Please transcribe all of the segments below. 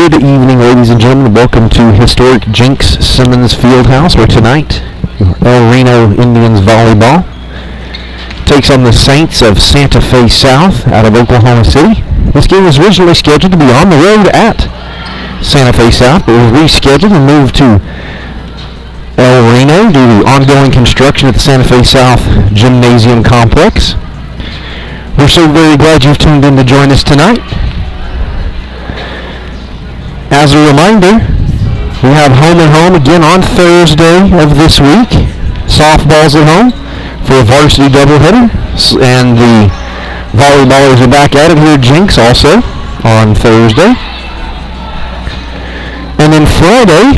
Good evening, ladies and gentlemen. Welcome to historic Jinx Simmons Fieldhouse, where tonight El Reno Indians Volleyball takes on the Saints of Santa Fe South out of Oklahoma City. This game was originally scheduled to be on the road at Santa Fe South, but was rescheduled and moved to El Reno due to ongoing construction at the Santa Fe South Gymnasium Complex. We're so very glad you've tuned in to join us tonight. As a reminder, we have home and home again on Thursday of this week. Softball's at home for a varsity doubleheader, and the volleyballers are back at it here at Jinx also on Thursday. And then Friday,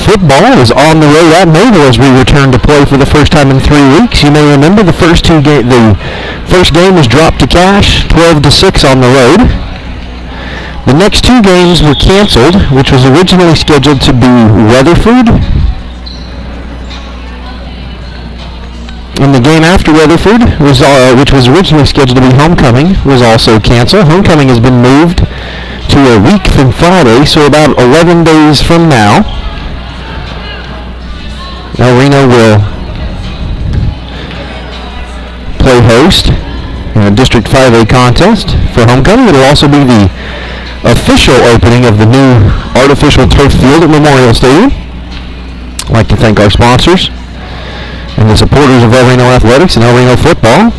football is on the road at Naval as we return to play for the first time in 3 weeks. You may remember the first game was dropped to cash, 12-6 on the road. The next two games were canceled, which was originally scheduled to be Weatherford. And the game after Weatherford, which was originally scheduled to be Homecoming, was also canceled. Homecoming has been moved to a week from Friday, so about 11 days from now. El Reno will play host in a District 5A contest for Homecoming. It will also be the official opening of the new artificial turf field at Memorial Stadium. I'd like to thank our sponsors and the supporters of El Reno Athletics and El Reno Football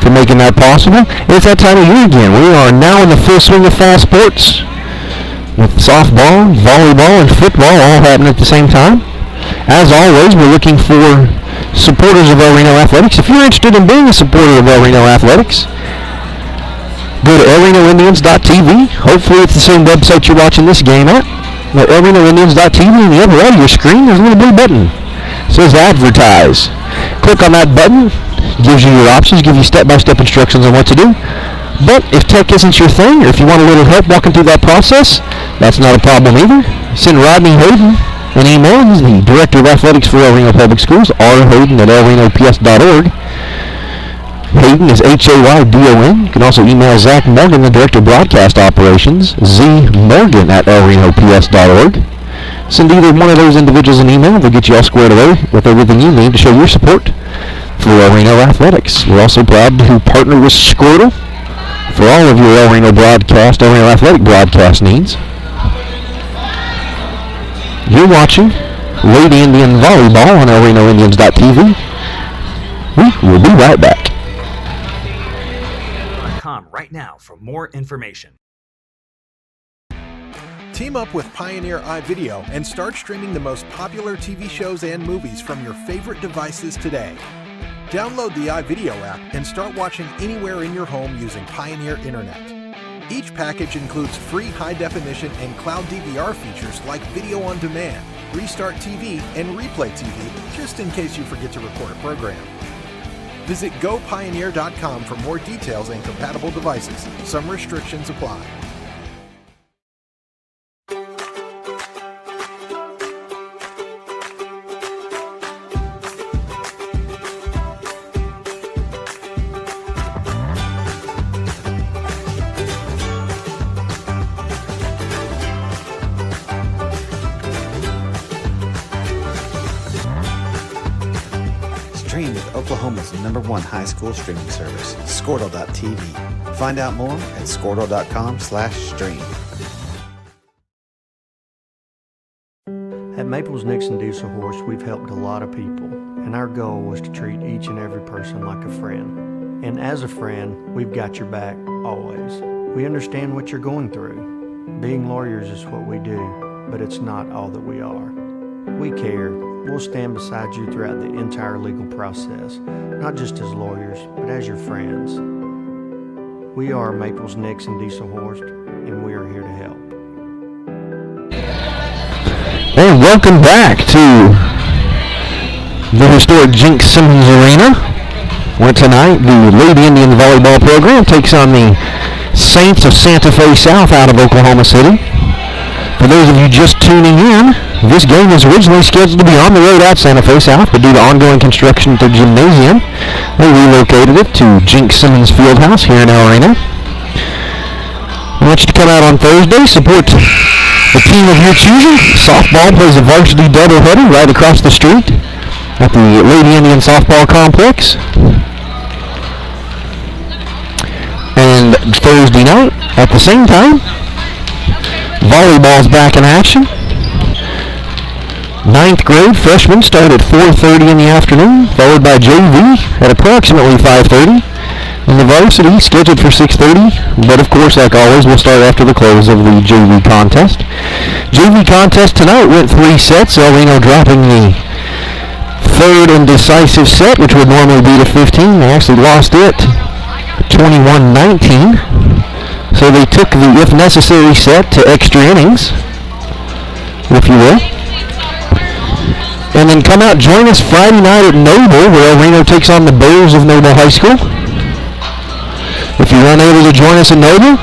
for making that possible. It's that time of year again. We are now in the full swing of fall sports with softball, volleyball, and football all happening at the same time. As always, we're looking for supporters of El Reno Athletics. If you're interested in being a supporter of El Reno Athletics, go to elrenoindians.tv. Hopefully it's the same website you're watching this game at. At elrenoindians.tv, on the upper right of your screen, there's a little blue button. It says advertise. Click on that button. Gives you your options, gives you step-by-step instructions on what to do. But if tech isn't your thing, or if you want a little help walking through that process, that's not a problem either. Send Rodney Hayden an email. He's the Director of Athletics for El Reno Public Schools, rhayden@elrenops.org. Hayden is Haydon. You can also email Zach Morgan, the Director of Broadcast Operations, zmorgan@elrenops.org. Send either one of those individuals an email. They'll get you all squared away with everything you need to show your support for El Reno Athletics. We're also proud to partner with Squirtle for all of your El Reno Athletic broadcast needs. You're watching Lady Indian Volleyball on elrenoindians.tv. We will be right back. Right now for more information. Team up with Pioneer iVideo and start streaming the most popular TV shows and movies from your favorite devices today. Download the iVideo app and start watching anywhere in your home using Pioneer Internet. Each package includes free high-definition and cloud DVR features like Video on Demand, Restart TV, and Replay TV, just in case you forget to record a program. Visit gopioneer.com for more details and compatible devices. Some restrictions apply. Stream with Oklahoma's #1 high school streaming service, Squirtle.tv. Find out more at squirtle.com/stream. At Maples Nixon Diesel Horse, we've helped a lot of people, and our goal was to treat each and every person like a friend. And as a friend, we've got your back always. We understand what you're going through. Being lawyers is what we do, but it's not all that we are. We care. We'll stand beside you throughout the entire legal process, not just as lawyers, but as your friends. We are Maples Nixon Diesel Horse, and we are here to help. And welcome back to the historic Jinx Simmons Arena, where tonight the Lady Indian Volleyball program takes on the Saints of Santa Fe South out of Oklahoma City. For those of you just tuning in, this game was originally scheduled to be on the road at Santa Fe South, but due to ongoing construction at the gymnasium, they relocated it to Jinx Simmons Fieldhouse here in El Reno. want you to come out on Thursday, support the team of your choosing. Softball plays a varsity doubleheader right across the street at the Lady Indian Softball Complex. And Thursday night, at the same time, volleyball's back in action. 9th grade freshmen start at 4:30 in the afternoon, followed by JV at approximately 5:30. And the varsity scheduled for 6:30, but of course, like always, we'll start after the close of the JV contest. JV contest tonight went 3 sets. El Reno dropping the third and decisive set, which would normally be to 15. They actually lost it 21-19. So they took the, if necessary, set to extra innings, if you will. And then come out, join us Friday night at Noble, where El Reno takes on the Bears of Noble High School. If you're unable to join us at Noble,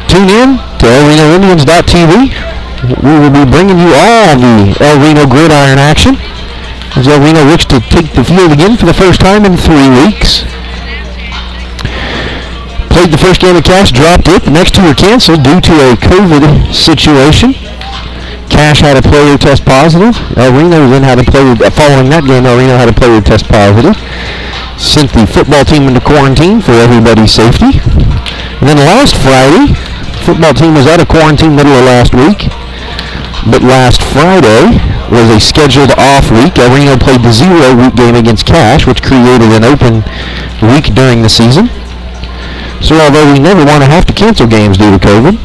tune in to elrenoindians.tv. We will be bringing you all the El Reno gridiron action as El Reno looks to take the field again for the first time in 3 weeks. Played the first game of Cash, dropped it. The next 2 were canceled due to a COVID situation. Cash had a player test positive. El Reno then had a player, following that game, El Reno had a player test positive. Sent the football team into quarantine for everybody's safety. And then last Friday, football team was out of quarantine middle of last week. But last Friday was a scheduled off week. El Reno played the 0-week game against Cash, which created an open week during the season. So although we never want to have to cancel games due to COVID,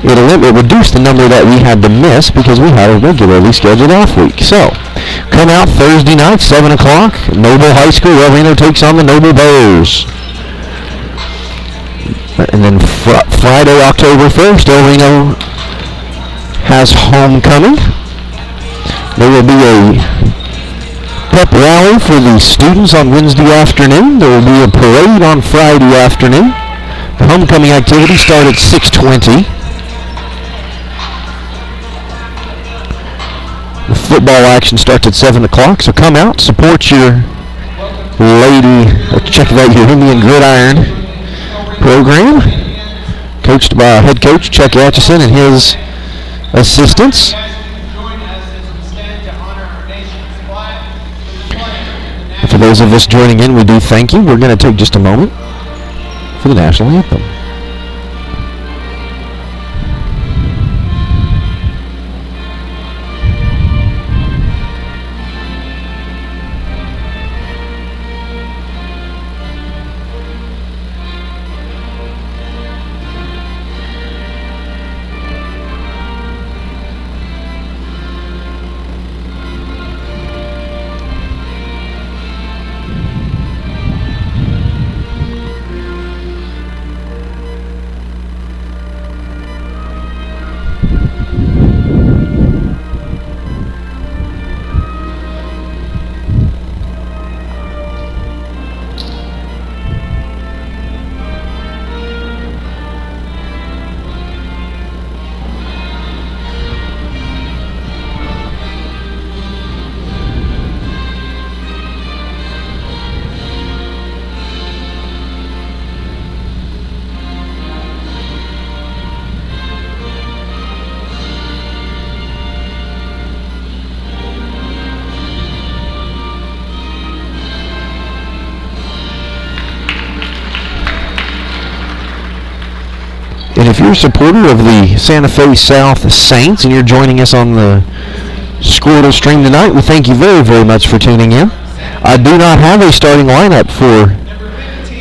it reduced the number that we had to miss because we had a regularly scheduled off week. So, come out Thursday night, 7 o'clock, Noble High School. El Reno takes on the Noble Bears. And then Friday, October 1st, El Reno has homecoming. There will be a pep rally for the students on Wednesday afternoon. There will be a parade on Friday afternoon. The homecoming activity starts at 6:20. The football action starts at 7 o'clock, so come out, support your lady, check out your Indian Gridiron program, coached by head coach Chuck Atchison and his assistants. For those of us joining in, we do thank you. We're going to take just a moment for the national anthem. And if you're a supporter of the Santa Fe South Saints and you're joining us on the Squirtle stream tonight, we thank you very, very much for tuning in. I do not have a starting lineup for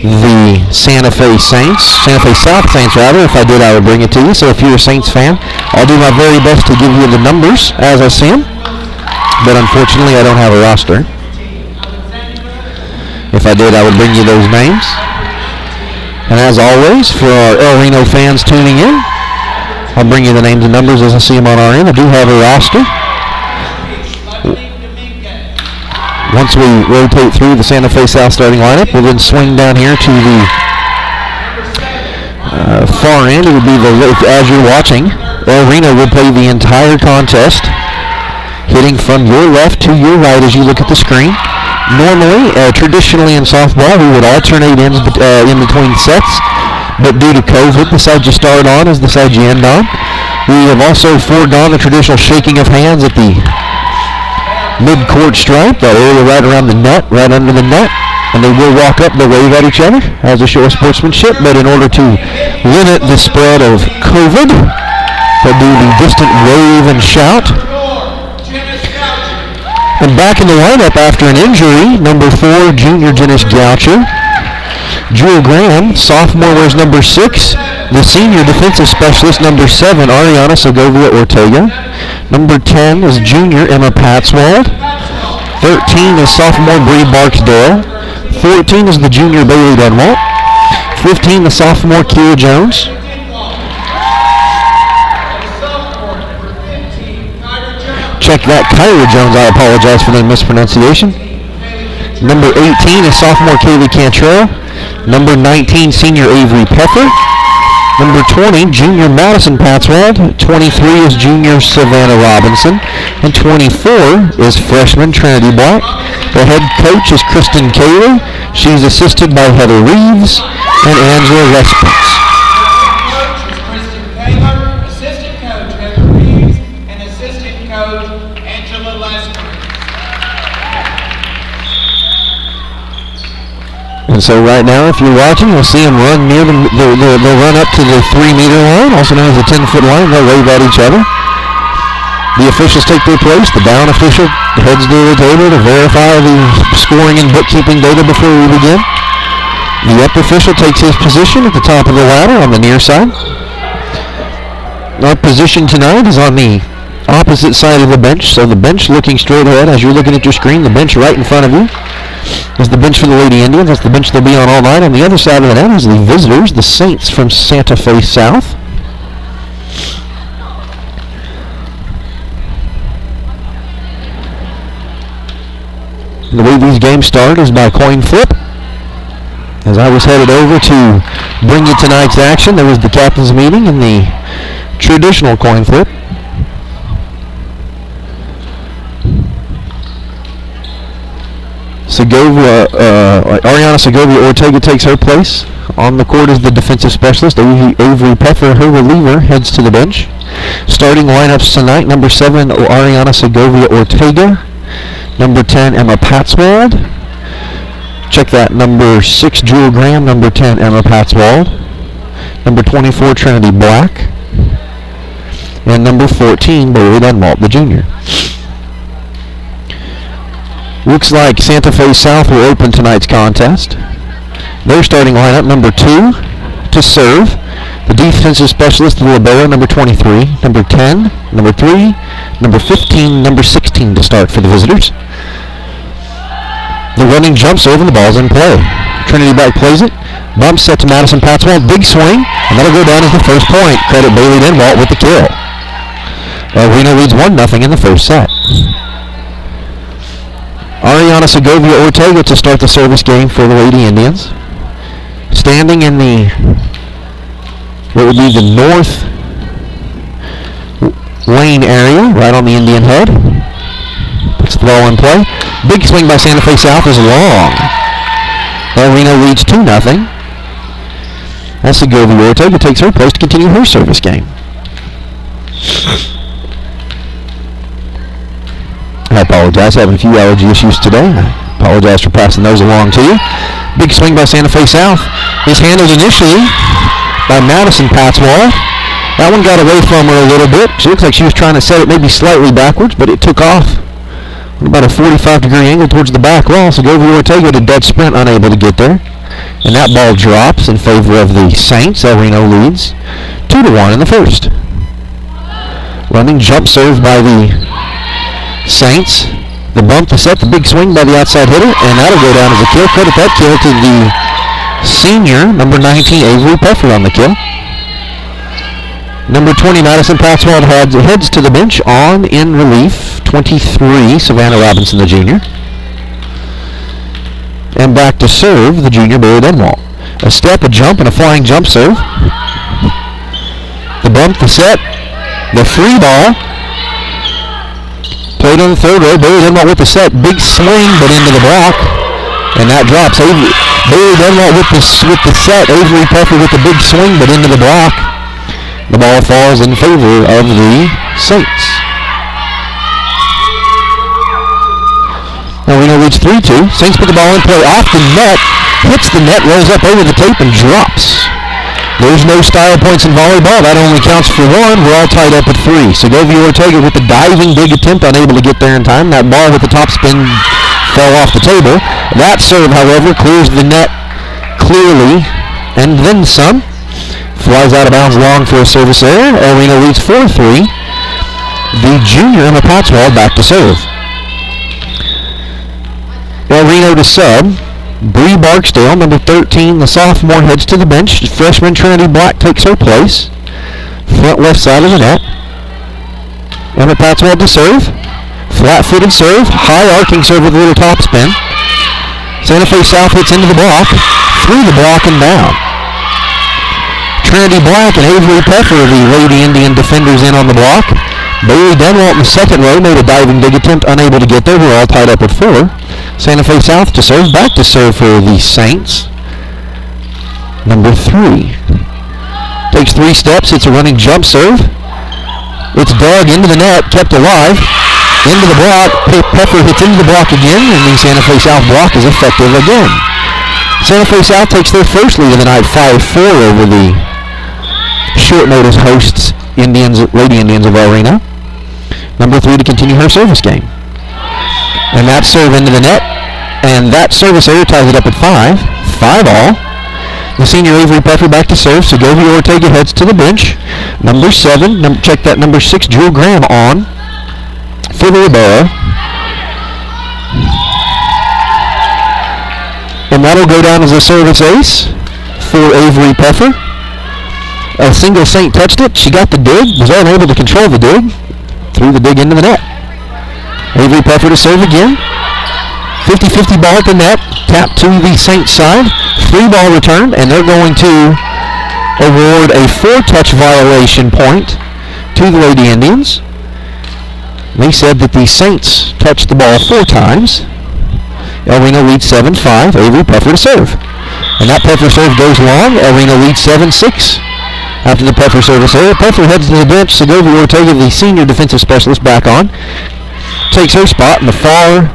the Santa Fe South Saints rather. If I did, I would bring it to you. So if you're a Saints fan, I'll do my very best to give you the numbers as I see them. But unfortunately, I don't have a roster. If I did, I would bring you those names. And as always, for our El Reno fans tuning in, I'll bring you the names and numbers as I see them on our end. I do have a roster. Once we rotate through the Santa Fe South starting lineup, we'll then swing down here to the far end. It would be as you're watching, El Reno will play the entire contest, hitting from your left to your right as you look at the screen. Normally, traditionally in softball, we would alternate in between sets, but due to COVID, the side you start on is the side you end on. We have also foregone the traditional shaking of hands at the mid-court stripe, that area right around the net, right under the net. And they will walk up, they'll wave at each other as a show of sportsmanship, but in order to limit the spread of COVID, they'll do the distant wave and shout. And back in the lineup after an injury, number 4, junior Dennis Goucher. Jewel Graham, sophomore, wears number 6. The senior defensive specialist, number 7, Ariana Segovia Ortega. Number 10 is junior Emma Patswald. 13 is sophomore Bree Barksdale. 14 is the junior Bailey Denwalt. 15 the sophomore Keira Jones. Check that, Kyra Jones. I apologize for the mispronunciation. Number 18 is sophomore Kaylee Cantrell. Number 19, senior Avery Peffer. Number 20, junior Madison Patswald. 23 is junior Savannah Robinson. And 24 is freshman Trinity Black. The head coach is Kristen Cayley. She's assisted by Heather Reeves and Angela Respitz. Coach is Kristen Taylor, assistant coach Heather Reeves, and assistant coach Angela Respitz. And so right now, if you're watching, you'll see them run near they'll run up to the 3-meter line, also known as the 10-foot line. They'll wave at each other. The officials take their place. The down official heads to the table to verify the scoring and bookkeeping data before we begin. The up official takes his position at the top of the ladder on the near side. Our position tonight is on the opposite side of the bench, so the bench looking straight ahead as you're looking at your screen. The bench right in front of you is the bench for the Lady Indians. That's the bench they'll be on all night. On the other side of the net is the visitors, the Saints from Santa Fe South. The way these games start is by coin flip. As I was headed over to bring you tonight's action, there was the captain's meeting and the traditional coin flip. Ariana Segovia Ortega takes her place. On the court is the defensive specialist, Avery Peffer. Her reliever heads to the bench. Starting lineups tonight, number 7, Ariana Segovia Ortega. Number 10, Emma Patswald. Check that. Number 6, Jewel Graham. Number 10, Emma Patswald. Number 24, Trinity Black. And number 14, Bailey Denwalt, the junior. Looks like Santa Fe South will open tonight's contest. Their starting lineup, number 2 to serve. The defensive specialist, the libero, number 23. Number 10, number 3, number 15, number 16 to start for the visitors. The running jump serve and the ball's in play. Trinity Black plays it. Bump set to Madison Patswald. Big swing, and that'll go down as the first point. Credit Bailey Denwalt with the kill. Reno leads 1-0 in the first set. Ariana Segovia Ortega to start the service game for the Lady Indians. Standing in what would be the north lane area, right on the Indian head. Puts the ball in play. Big swing by Santa Fe South is long. Reno leads 2-0. As Segovia Ortega takes her place to continue her service game. I apologize, having a few allergy issues today. I apologize for passing those along to you. Big swing by Santa Fe South is handled initially by Madison Patswald. That one got away from her a little bit. She looks like she was trying to set it maybe slightly backwards, but it took off about a 45-degree angle towards the back wall. Segovia Ortega did dead sprint, unable to get there. And that ball drops in favor of the Saints. El Reno leads 2-1 in the first. Running jump serve by the Saints. The bump, the set, the big swing by the outside hitter, and that'll go down as a kill. Credit that kill to the senior, number 19, Avery Peffer on the kill. Number 20, Madison Patswald heads to the bench on in relief. 23, Savannah Robinson, the junior. And back to serve, the junior, Bailey Denwalt. A step, a jump, and a flying jump serve. The bump, the set, the free ball. Played on the third row. Bailey Denwalt with the set. Big swing, but into the block. And that drops. Bailey Dunlop with the set. Avery Puffer with the big swing, but into the block. The ball falls in favor of the Saints. Now Reno leads 3-2. Saints put the ball in play off the net, hits the net, rolls up over the tape, and drops. There's no style points in volleyball. That only counts for one. We're all tied up at 3. Segovia Ortega with the diving big attempt, unable to get there in time. That ball with the top spin fell off the table. That serve, however, clears the net clearly, and then some. Flies out of bounds long for a service error. El Reno leads 4-3. The junior Emma Patswald back to serve. El Reno to sub. Bree Barksdale, number 13, the sophomore, heads to the bench. Freshman Trinity Black takes her place. Front left side of the net. Emma Patswald to serve. Flat-footed serve. High arcing serve with a little top spin. Santa Fe South hits into the block. Through the block and down. Trinity Black and Avery Puffer, the Lady Indian defenders, in on the block. Bailey Dunlop in the second row made a diving big attempt, unable to get there. We're all tied up at 4. Santa Fe South to serve, back to serve for the Saints. Number 3. Takes 3 steps, it's a running jump serve. It's dug into the net, kept alive. Into the block, Puffer hits into the block again, and the Santa Fe South block is effective again. Santa Fe South takes their first lead of the night, 5-4 over the short notice hosts, Lady Indians of El Reno. Number 3 to continue her service game. And that serve into the net, and that service error ties it up at 5. 5-all. The senior Avery Puffer back to serve. Segovia Ortega heads to the bench. Number 7, check that, number 6, Jewel Graham on for the libero. And that'll go down as a service ace for Avery Puffer. A single Saint touched it. She got the dig, was unable to control the dig. Threw the dig into the net. Avery Puffer to serve again. 50-50 ball at the net. Tap to the Saints side. Free ball returned, and they're going to award a 4-touch violation point to the Lady Indians. They said that the Saints touched the ball 4 times. El Reno leads 7-5. Avery Puffer to serve. And that Puffer serve goes long. El Reno leads 7-6. After the Puffer service error, Puffer heads to the bench. Segovia Ortega, the senior defensive specialist, back on. Takes her spot in the far,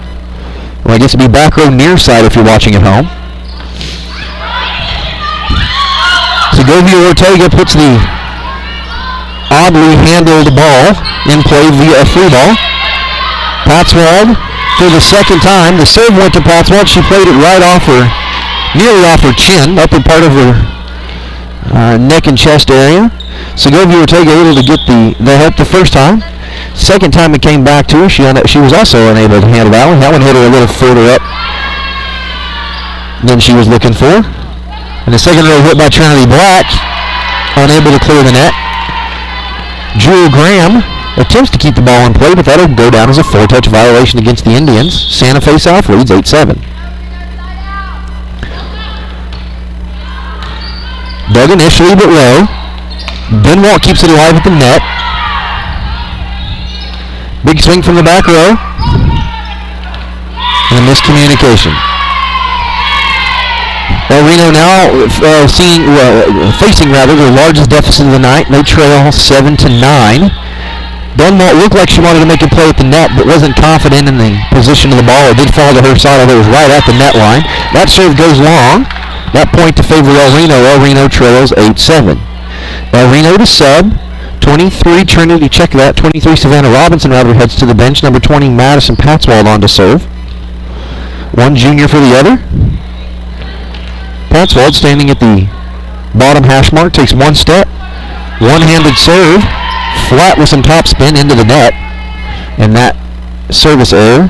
well, I guess it'd be back row near side if you're watching at home. Segovia Ortega puts the oddly handled ball in play via a free ball. Patswald for the second time. The serve went to Patswald. She played it right off her, nearly off her chin, upper part of her neck and chest area. Segovia Ortega able to get the help the first time. Second time it came back to her, she was also unable to handle that one. That one hit her a little further up than she was looking for. And the second row hit by Trinity Black, unable to clear the net. Jewel Graham attempts to keep the ball in play, but that'll go down as a 4-touch violation against the Indians. Santa Fe South leads 8-7. Dug initially, but low. Dunwalt keeps it alive at the net. Big swing from the back row. And a miscommunication. El Reno now facing their largest deficit of the night. They trail 7-9. Dunwalt looked like she wanted to make a play at the net, but wasn't confident in the position of the ball. It did fall to her side, although it was right at the net line. That serve goes long. That point to favor El Reno. El Reno trails 8-7. El Reno to sub. 23 Trinity, check that. 23 Savannah Robinson rather heads to the bench. Number 20 Madison Patswald on to serve. One junior for the other. Patswald standing at the bottom hash mark, takes one step. One-handed serve. Flat with some top spin into the net. And that service error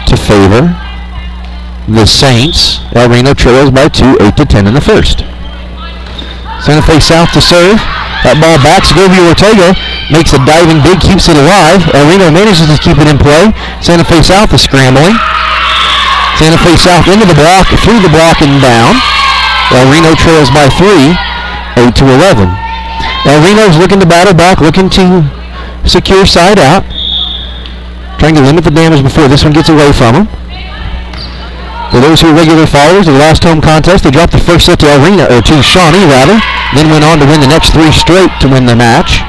to favor the Saints. El Reno trails by 2, 8-10 in the first. Santa Fe South to serve. That ball back. Segovia Ortega makes a diving big, keeps it alive. El Reno manages to keep it in play. Santa Fe South is scrambling. Santa Fe South into the block, through the block and down. El Reno trails by 3, 8-11. El Reno's looking to battle back, looking to secure side out. Trying to limit the damage before this one gets away from him. For those who are regular followers of the last home contest, they dropped the first set to Shawnee, then went on to win the next 3 straight to win the match.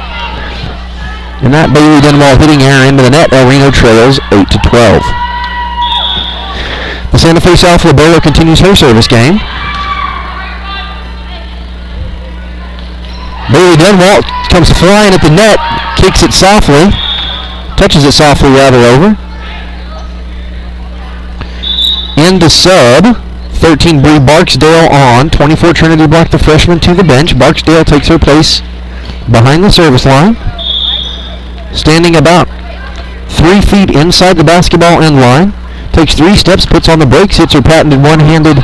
And that Bailey Denwall hitting error into the net. El Reno trails 8-12. The Santa Fe South libero continues her service game. Bailey Denwall comes flying at the net, kicks it softly, touches it softly rather over. Into sub, 13 Bree Barksdale on, 24 Trinity Black, the freshman, to the bench. Barksdale takes her place behind the service line. Standing about 3 feet inside the basketball end line. Takes 3 steps, puts on the brakes, hits her patented one-handed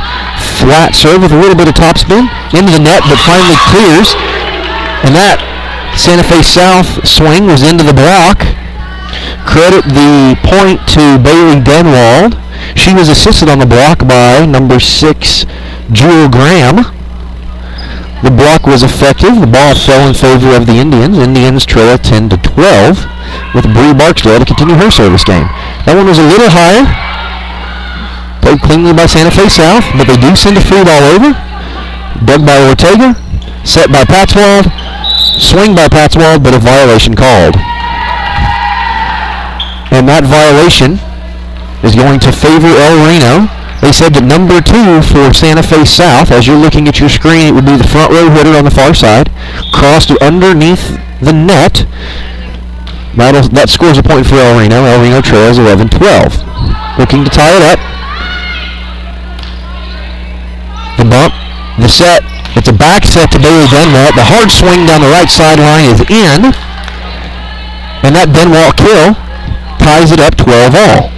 flat serve with a little bit of topspin. Into the net, but finally clears. And that Santa Fe South swing was into the block. Credit the point to Bailey Denwald. She was assisted on the block by number 6, Jewel Graham. The block was effective. The ball fell in favor of the Indians. Indians trail 10-12 with Bree Barksdale to continue her service game. That one was a little higher. Played cleanly by Santa Fe South, but they do send a free ball over. Dug by Ortega. Set by Patswald. Swing by Patswald, but a violation called. And that violation is going to favor El Reno. They said that number 2 for Santa Fe South, as you're looking at your screen, it would be the front row hitter on the far side, crossed underneath the net. That scores a point for El Reno. El Reno trails 11-12. Looking to tie it up. The bump, the set. It's a back set to Bailey Denwall. The hard swing down the right sideline is in. And that Denwall kill ties it up 12-all.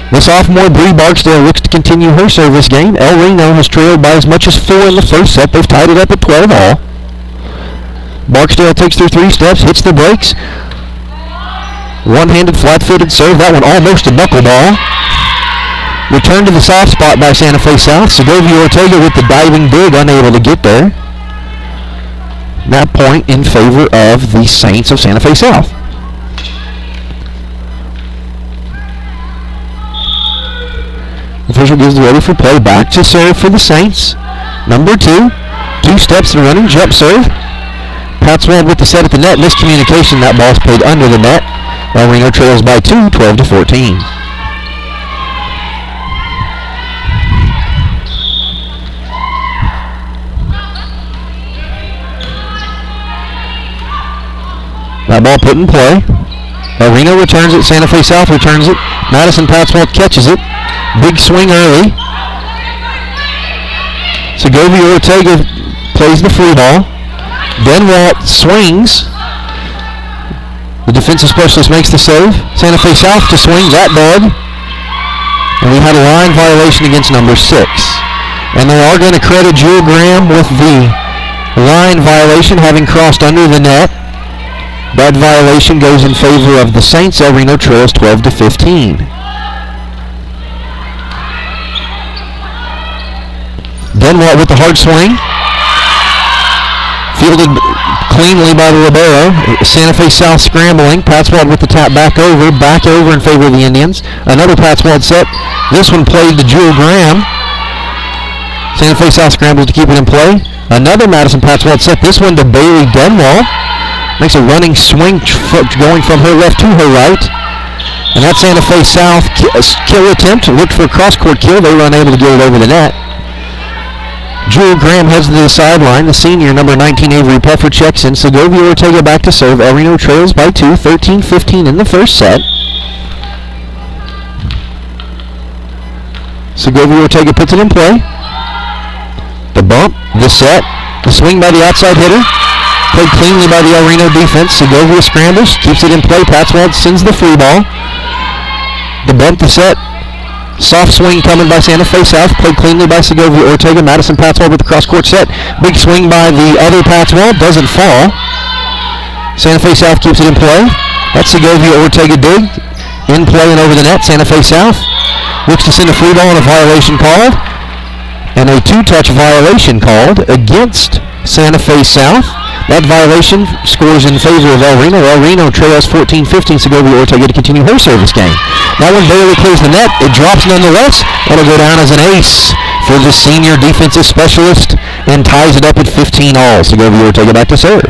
The sophomore Bree Barksdale looks to continue her service game. El Reno has trailed by as much as 4 in the first set. They've tied it up at 12-all. Barksdale takes their 3 steps, hits the brakes. One-handed flat-footed serve. That one almost a knuckleball. Returned to the soft spot by Santa Fe South. Segovia Ortega with the diving dig, unable to get there. That point in favor of the Saints of Santa Fe South. Official gives the ready for play. Back to serve for the Saints. Number 2. 2 steps and running jump serve. Patswald with the set at the net. Miscommunication. That ball's played under the net. El Reno trails by 2, 12-14. That ball put in play. El Reno returns it. Santa Fe South returns it. Madison Patswald catches it. Big swing early. Segovia Ortega plays the free ball. Denwall swings. The defensive specialist makes the save. Santa Fe South to swing. That dug. And we had a line violation against number 6. And they are going to credit Jewel Graham with the line violation, having crossed under the net. That violation goes in favor of the Saints. El Reno trails 12-15. Denwall with the hard swing. Fielded cleanly by the libero. Santa Fe South scrambling. Patswald with the tap back over in favor of the Indians. Another Patswald set. This one played to Jewel Graham. Santa Fe South scrambles to keep it in play. Another Madison Patswald set. This one to Bailey Denwall. Makes a running swing going from her left to her right. And that Santa Fe South kill attempt. Looked for a cross-court kill. They were unable to get it over the net. Jewel Graham heads to the sideline. The senior, number 19, Avery Puffer, checks in. Segovia Ortega back to serve. El Reno trails by 2, 13-15 in the first set. Segovia Ortega puts it in play. The bump, the set, the swing by the outside hitter. Played cleanly by the El Reno defense. Segovia scrambles, keeps it in play. Patswald sends the free ball. The bump, the set. Soft swing coming by Santa Fe South. Played cleanly by Segovia Ortega. Madison Patswald with the cross-court set. Big swing by the other Patswald. Doesn't fall. Santa Fe South keeps it in play. That's Segovia Ortega dig. In play and over the net. Santa Fe South looks to send a free ball and a violation called. And a 2-touch violation called against Santa Fe South. That violation scores in favor of El Reno. El Reno trails 14-15, Segovia Ortega to continue her service game. That one barely clears the net. It drops nonetheless. It'll go down as an ace for the senior defensive specialist and ties it up at 15-all. Segovia Ortega back to serve.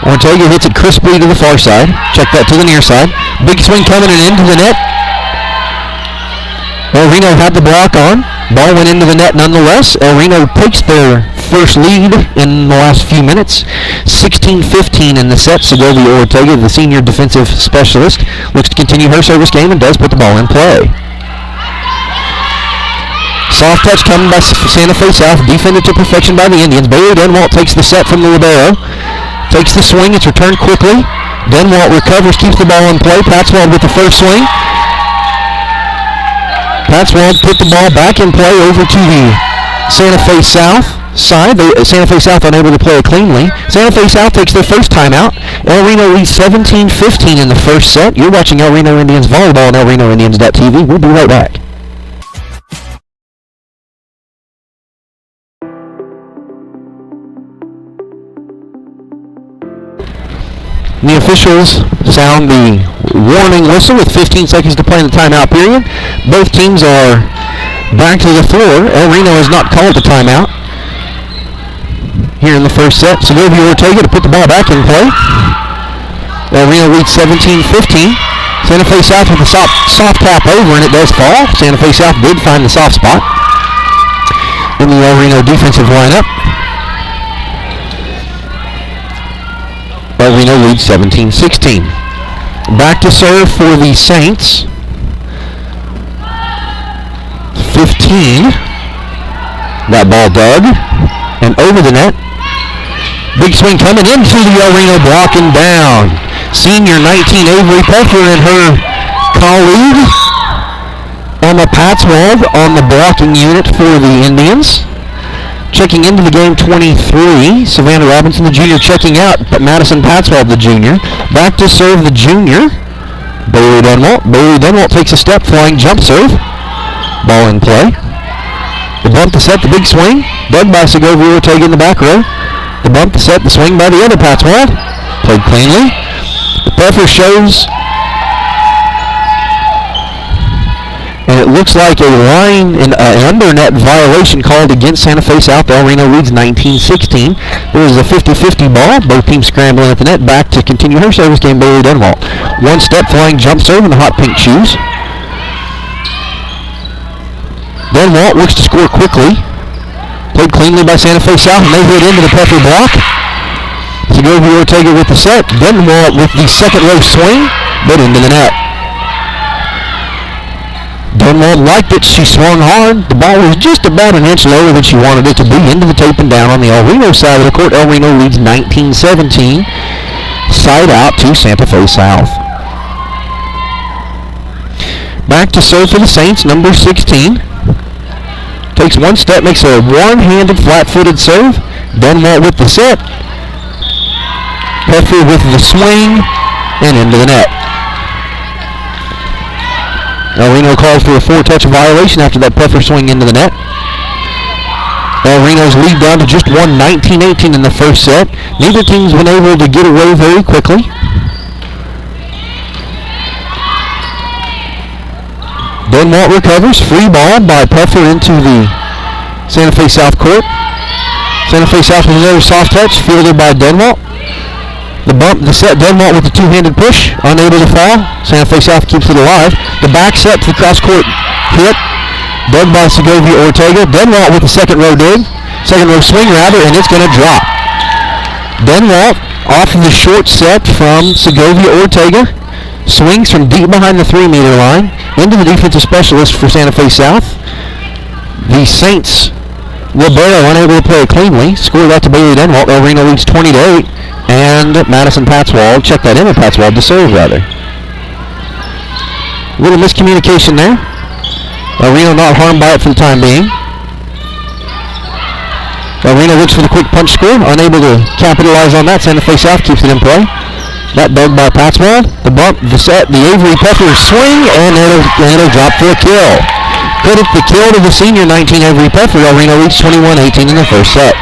Ortega hits it crisply to the far side. Check that to the near side. Big swing coming and into the net. El Reno had the block on. Ball went into the net nonetheless. El Reno takes their first lead in the last few minutes. 16-15 in the set. Segovia Ortega, the senior defensive specialist, looks to continue her service game and does put the ball in play. Soft touch coming by Santa Fe South, defended to perfection by the Indians. Bailey Denwalt takes the set from the libero. Takes the swing, it's returned quickly. Denwalt recovers, keeps the ball in play. Patswald with the first swing. Patswald put the ball back in play over to the Santa Fe South side. Santa Fe South unable to play it cleanly. Santa Fe South takes their first timeout. El Reno leads 17-15 in the first set. You're watching El Reno Indians Volleyball on ElRenoIndians.tv. We'll be right back. The officials sound the warning whistle with 15 seconds to play in the timeout period. Both teams are back to the floor. El Reno has not called the timeout here in the first set. Segovia Ortega to put the ball back in play. El Reno leads 17-15. Santa Fe South with the soft tap over, and it does fall. Santa Fe South did find the soft spot in the El Reno defensive lineup. El Reno leads 17-16. Back to serve for the Saints. 15. That ball dug and over the net. Big swing coming into the El Reno block and down. Senior 19 Avery Puffer and her colleague Emma Patswald on the blocking unit for the Indians. Checking into the game, 23. Savannah Robinson, the junior, checking out, but Madison Patswald, the junior. Back to serve the junior, Bailey Denwalt. Bailey Denwalt takes a step, flying jump serve. Ball in play. The bump to set, the big swing. Dug by Segovia Ortega in the back row. The bump to set, the swing by the other Patswald. Played cleanly. The Puffer shows, and it looks like a line, an under-net violation called against Santa Fe South. El Reno leads 19-16. There was a 50-50 ball. Both teams scrambling at the net. Back to continue her service game, Bailey Denwalt. One step flying jump serve in the hot pink shoes. Denwalt looks to score quickly. Played cleanly by Santa Fe South, and they hit into the Puffer block. Segovia Ortega with the set. Denwalt with the second row swing, but into the net. Denwalt liked it. She swung hard. The ball was just about an inch lower than she wanted it to be. Into the tape and down on the El Reno side of the court. El Reno leads 19-17. Side out to Santa Fe South. Back to serve for the Saints, number 16. Takes one step, makes a one-handed, flat-footed serve. Denwalt with the set. Puffer with the swing, and into the net. El Reno calls for a four-touch violation after that Puffer swing into the net. El Reno's lead down to just one, 19-18 in the first set. Neither team's been able to get away very quickly. Denwalt recovers. Free ball by Puffer into the Santa Fe South court. Santa Fe South with another soft touch, fielded by Denwalt. The bump, the set, Denwalt with the two-handed push, unable to fall. Santa Fe South keeps it alive. The back set to the cross-court hit, dug by Segovia Ortega. Denwalt with the second row swing rather, and it's going to drop. Denwalt off of the short set from Segovia Ortega, swings from deep behind the 3-meter line into the defensive specialist for Santa Fe South. The Saints libero unable to play it cleanly. Scored out to Bailey Denwalt. El Reno leads 20-8. And Madison Patswald, check that in with Patswald to serve rather. A little miscommunication there. El Reno not harmed by it for the time being. El Reno looks for the quick punch score, unable to capitalize on that. Santa Fe South keeps it in play. That dug by Patswald. The bump, the set, the Avery Puffer swing, and it'll drop for a kill. Credit the kill to the senior 19 Avery Pfeffer. El Reno leads 21-18 in the first set.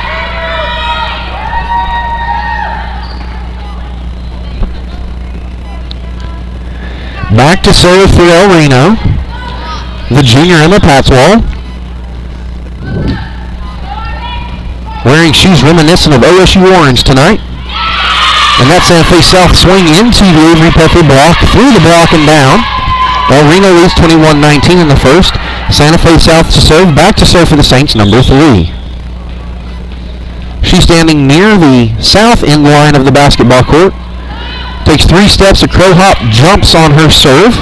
Back to serve for El Reno, the junior Emma Patzwald. Wearing shoes reminiscent of OSU orange tonight. And that Santa Fe South swing into the Avery Pfeffer block, through the block and down. El Reno leads 21-19 in the first. Santa Fe South to serve, back to serve for the Saints, number 3. She's standing near the south end line of the basketball court. Takes 3 steps, a crow hop, jumps on her serve.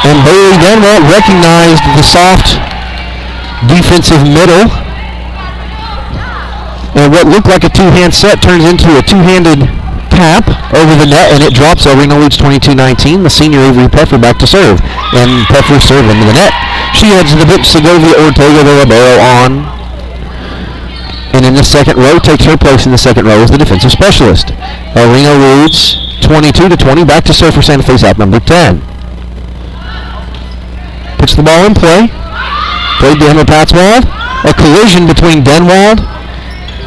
And Bailey Denwalt recognized the soft defensive middle. And what looked like a two-hand set turns into a two-handed tap over the net, and it drops. El Reno leads 22-19. The senior Avery Pfeffer back to serve. And Pfeffer serve into the net. She heads to the bench. Segovia Ortega de Libero on. And in the second row, takes her place in the second row as the defensive specialist. El Reno leads 22-20. Back to serve for Santa Fe South, number 10. Puts the ball in play. Played to Emma Patzwald. A collision between Denwald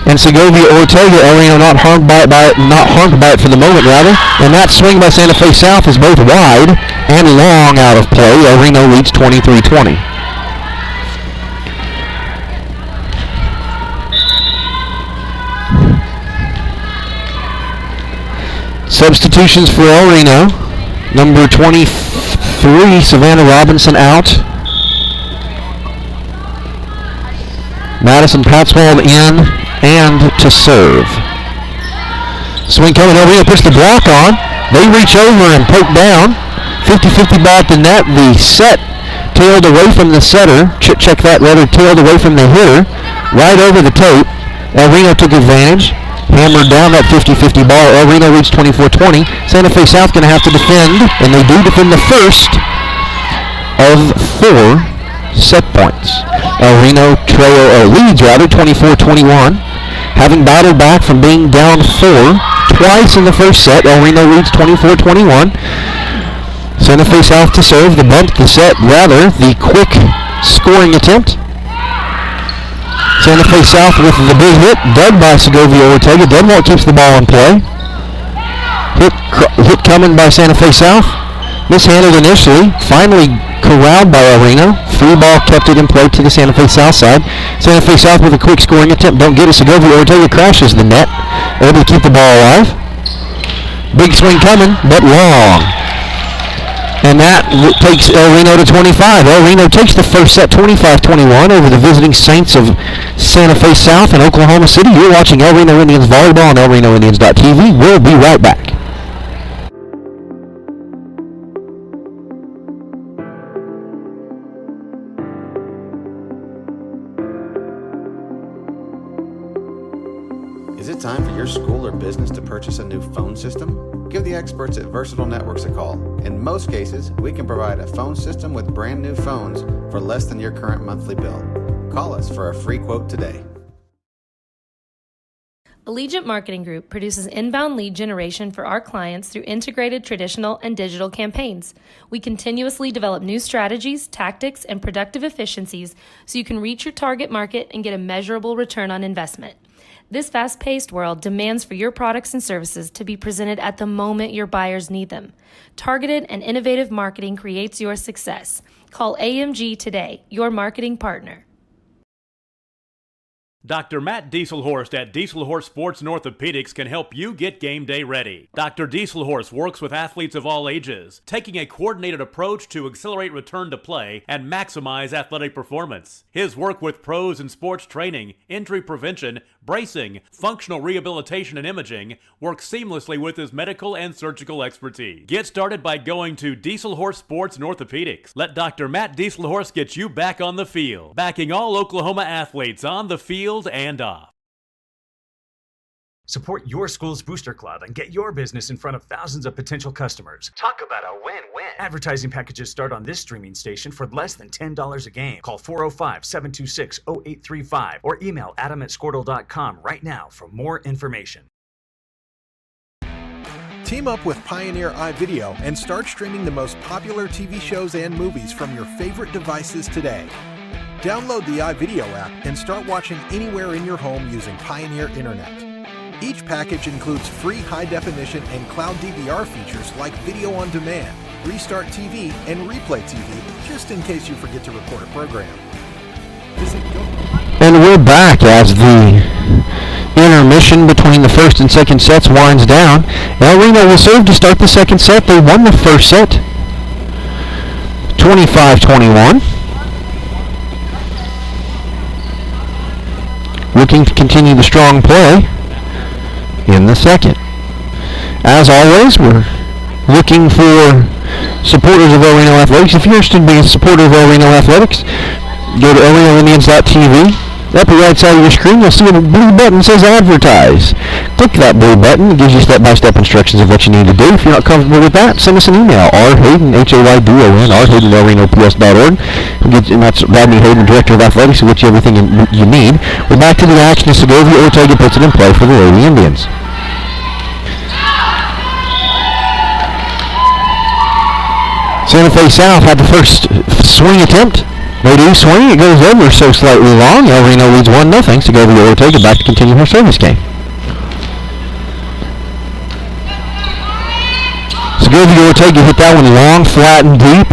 and Segovia Ortega. El Reno not harmed by it for the moment, rather. And that swing by Santa Fe South is both wide and long out of play. El Reno leads 23-20. Substitutions for El Reno. Number 23, Savannah Robinson out. Madison Patzwald in and to serve. Swing coming. El Reno puts the block on. They reach over and poke down. 50-50 ball at the net. The set tailed away from the setter. Check that, rather, tailed away from the hitter. Right over the tape. El Reno took advantage. Hammered down that 50-50 ball. El Reno leads 24-20. Santa Fe South going to have to defend, and they do defend the first of 4 set points. El Reno leads 24-21. Having battled back from being down 4 twice in the first set, El Reno leads 24-21. Santa Fe South to serve, the bunt, the set, rather, the quick scoring attempt. Santa Fe South with the big hit, dug by Segovia Ortega. Denwalt keeps the ball in play. Hit coming by Santa Fe South. Mishandled initially, finally corralled by El Reno. Free ball kept it in play to the Santa Fe South side. Santa Fe South with a quick scoring attempt. Don't get it. Segovia Ortega crashes the net. Able to keep the ball alive. Big swing coming, but long. And that takes El Reno to 25. El Reno takes the first set 25-21 over the visiting Saints of Santa Fe South in Oklahoma City. You're watching El Reno Indians Volleyball on elrenoindians.tv. We'll be right back. Is it time for your school or business to purchase a new phone system? Give the experts at Versatile Networks a call. In most cases, we can provide a phone system with brand new phones for less than your current monthly bill. Call us for a free quote today. Allegiant Marketing Group produces inbound lead generation for our clients through integrated traditional and digital campaigns. We continuously develop new strategies, tactics, and productive efficiencies so you can reach your target market and get a measurable return on investment. This fast-paced world demands for your products and services to be presented at the moment your buyers need them. Targeted and innovative marketing creates your success. Call AMG today, your marketing partner. Dr. Matt Dieselhorst at Dieselhorst Sports and Orthopedics can help you get game day ready. Dr. Dieselhorst works with athletes of all ages, taking a coordinated approach to accelerate return to play and maximize athletic performance. His work with pros in sports training, injury prevention, bracing, functional rehabilitation, and imaging works seamlessly with his medical and surgical expertise. Get started by going to Dieselhorst Sports and Orthopedics. Let Dr. Matt Dieselhorst get you back on the field, backing all Oklahoma athletes on the field and off. Support your school's booster club and get your business in front of thousands of potential customers. Talk about a win-win. Advertising packages start on this streaming station for less than $10 a game. Call 405-726-0835 or email adam@squirtle.com right now for more information. Team up with Pioneer iVideo and start streaming the most popular TV shows and movies from your favorite devices today. Download the iVideo app and start watching anywhere in your home using Pioneer Internet. Each package includes free high-definition and cloud DVR features like video on demand, Restart TV, and Replay TV, just in case you forget to record a program. And we're back as the intermission between the first and second sets winds down. Reno will serve to start the second set. They won the first set 25-21. Looking to continue the strong play in the second. As always, we're looking for supporters of El Reno Athletics. If you're interested in being a supporter of El Reno Athletics, go to elrenoindians.tv. Upper right side of your screen, you'll see a blue button that says Advertise. Click that blue button. It gives you step-by-step instructions of what you need to do. If you're not comfortable with that, send us an email, rhayden, H-A-Y-D-O-N, rhayden@elrenops.org. And that's Rodney Hayden, Director of Athletics, will get you everything you need. We're back to the action as Segovia Ortega puts it in play for the Lady Indians. Santa Fe South had the first swing attempt. They do swing. It goes over so slightly long. El Reno leads 1-0. Segovia Ortega back to continue her service game. Segovia Ortega hit that one long, flat, and deep.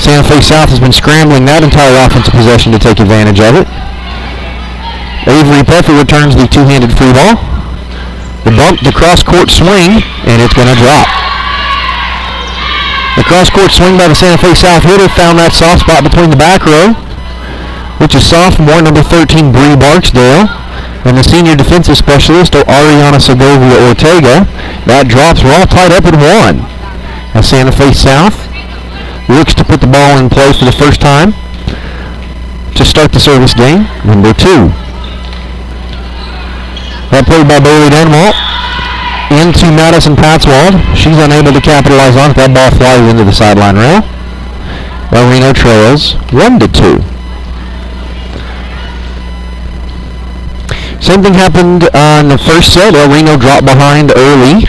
Santa Fe South has been scrambling that entire offensive possession to take advantage of it. Avery Puffer returns the two-handed free ball. The bump, the cross-court swing, and it's going to drop. The cross-court swing by the Santa Fe South hitter found that soft spot between the back row, which is sophomore number 13 Bree Barksdale, and the senior defensive specialist Ariana Segovia Ortega. That drops. We're all tied up at 1. As Santa Fe South looks to put the ball in play for the first time to start the service game, number 2. That played by Bailey Dunwalt into Madison Patswald. She's unable to capitalize on it. That ball flies into the sideline rail. El Reno trails 1-2. Same thing happened on the first set. El Reno dropped behind early,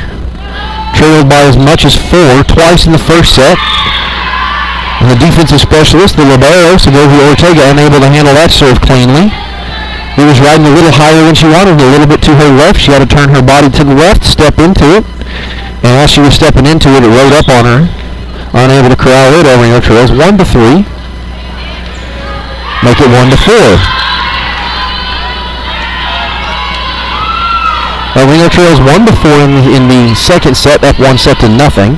trailed by as much as 4 twice in the first set. And the defensive specialist, the libero, Segovia Ortega, unable to handle that serve cleanly. He was riding a little higher than she wanted, a little bit to her left. She had to turn her body to the left, step into it. And as she was stepping into it, it rode up on her. Unable to corral it, El Reno trails 1-3. Make it 1-4. El Reno trails 1-4 in the second set, up 1-0.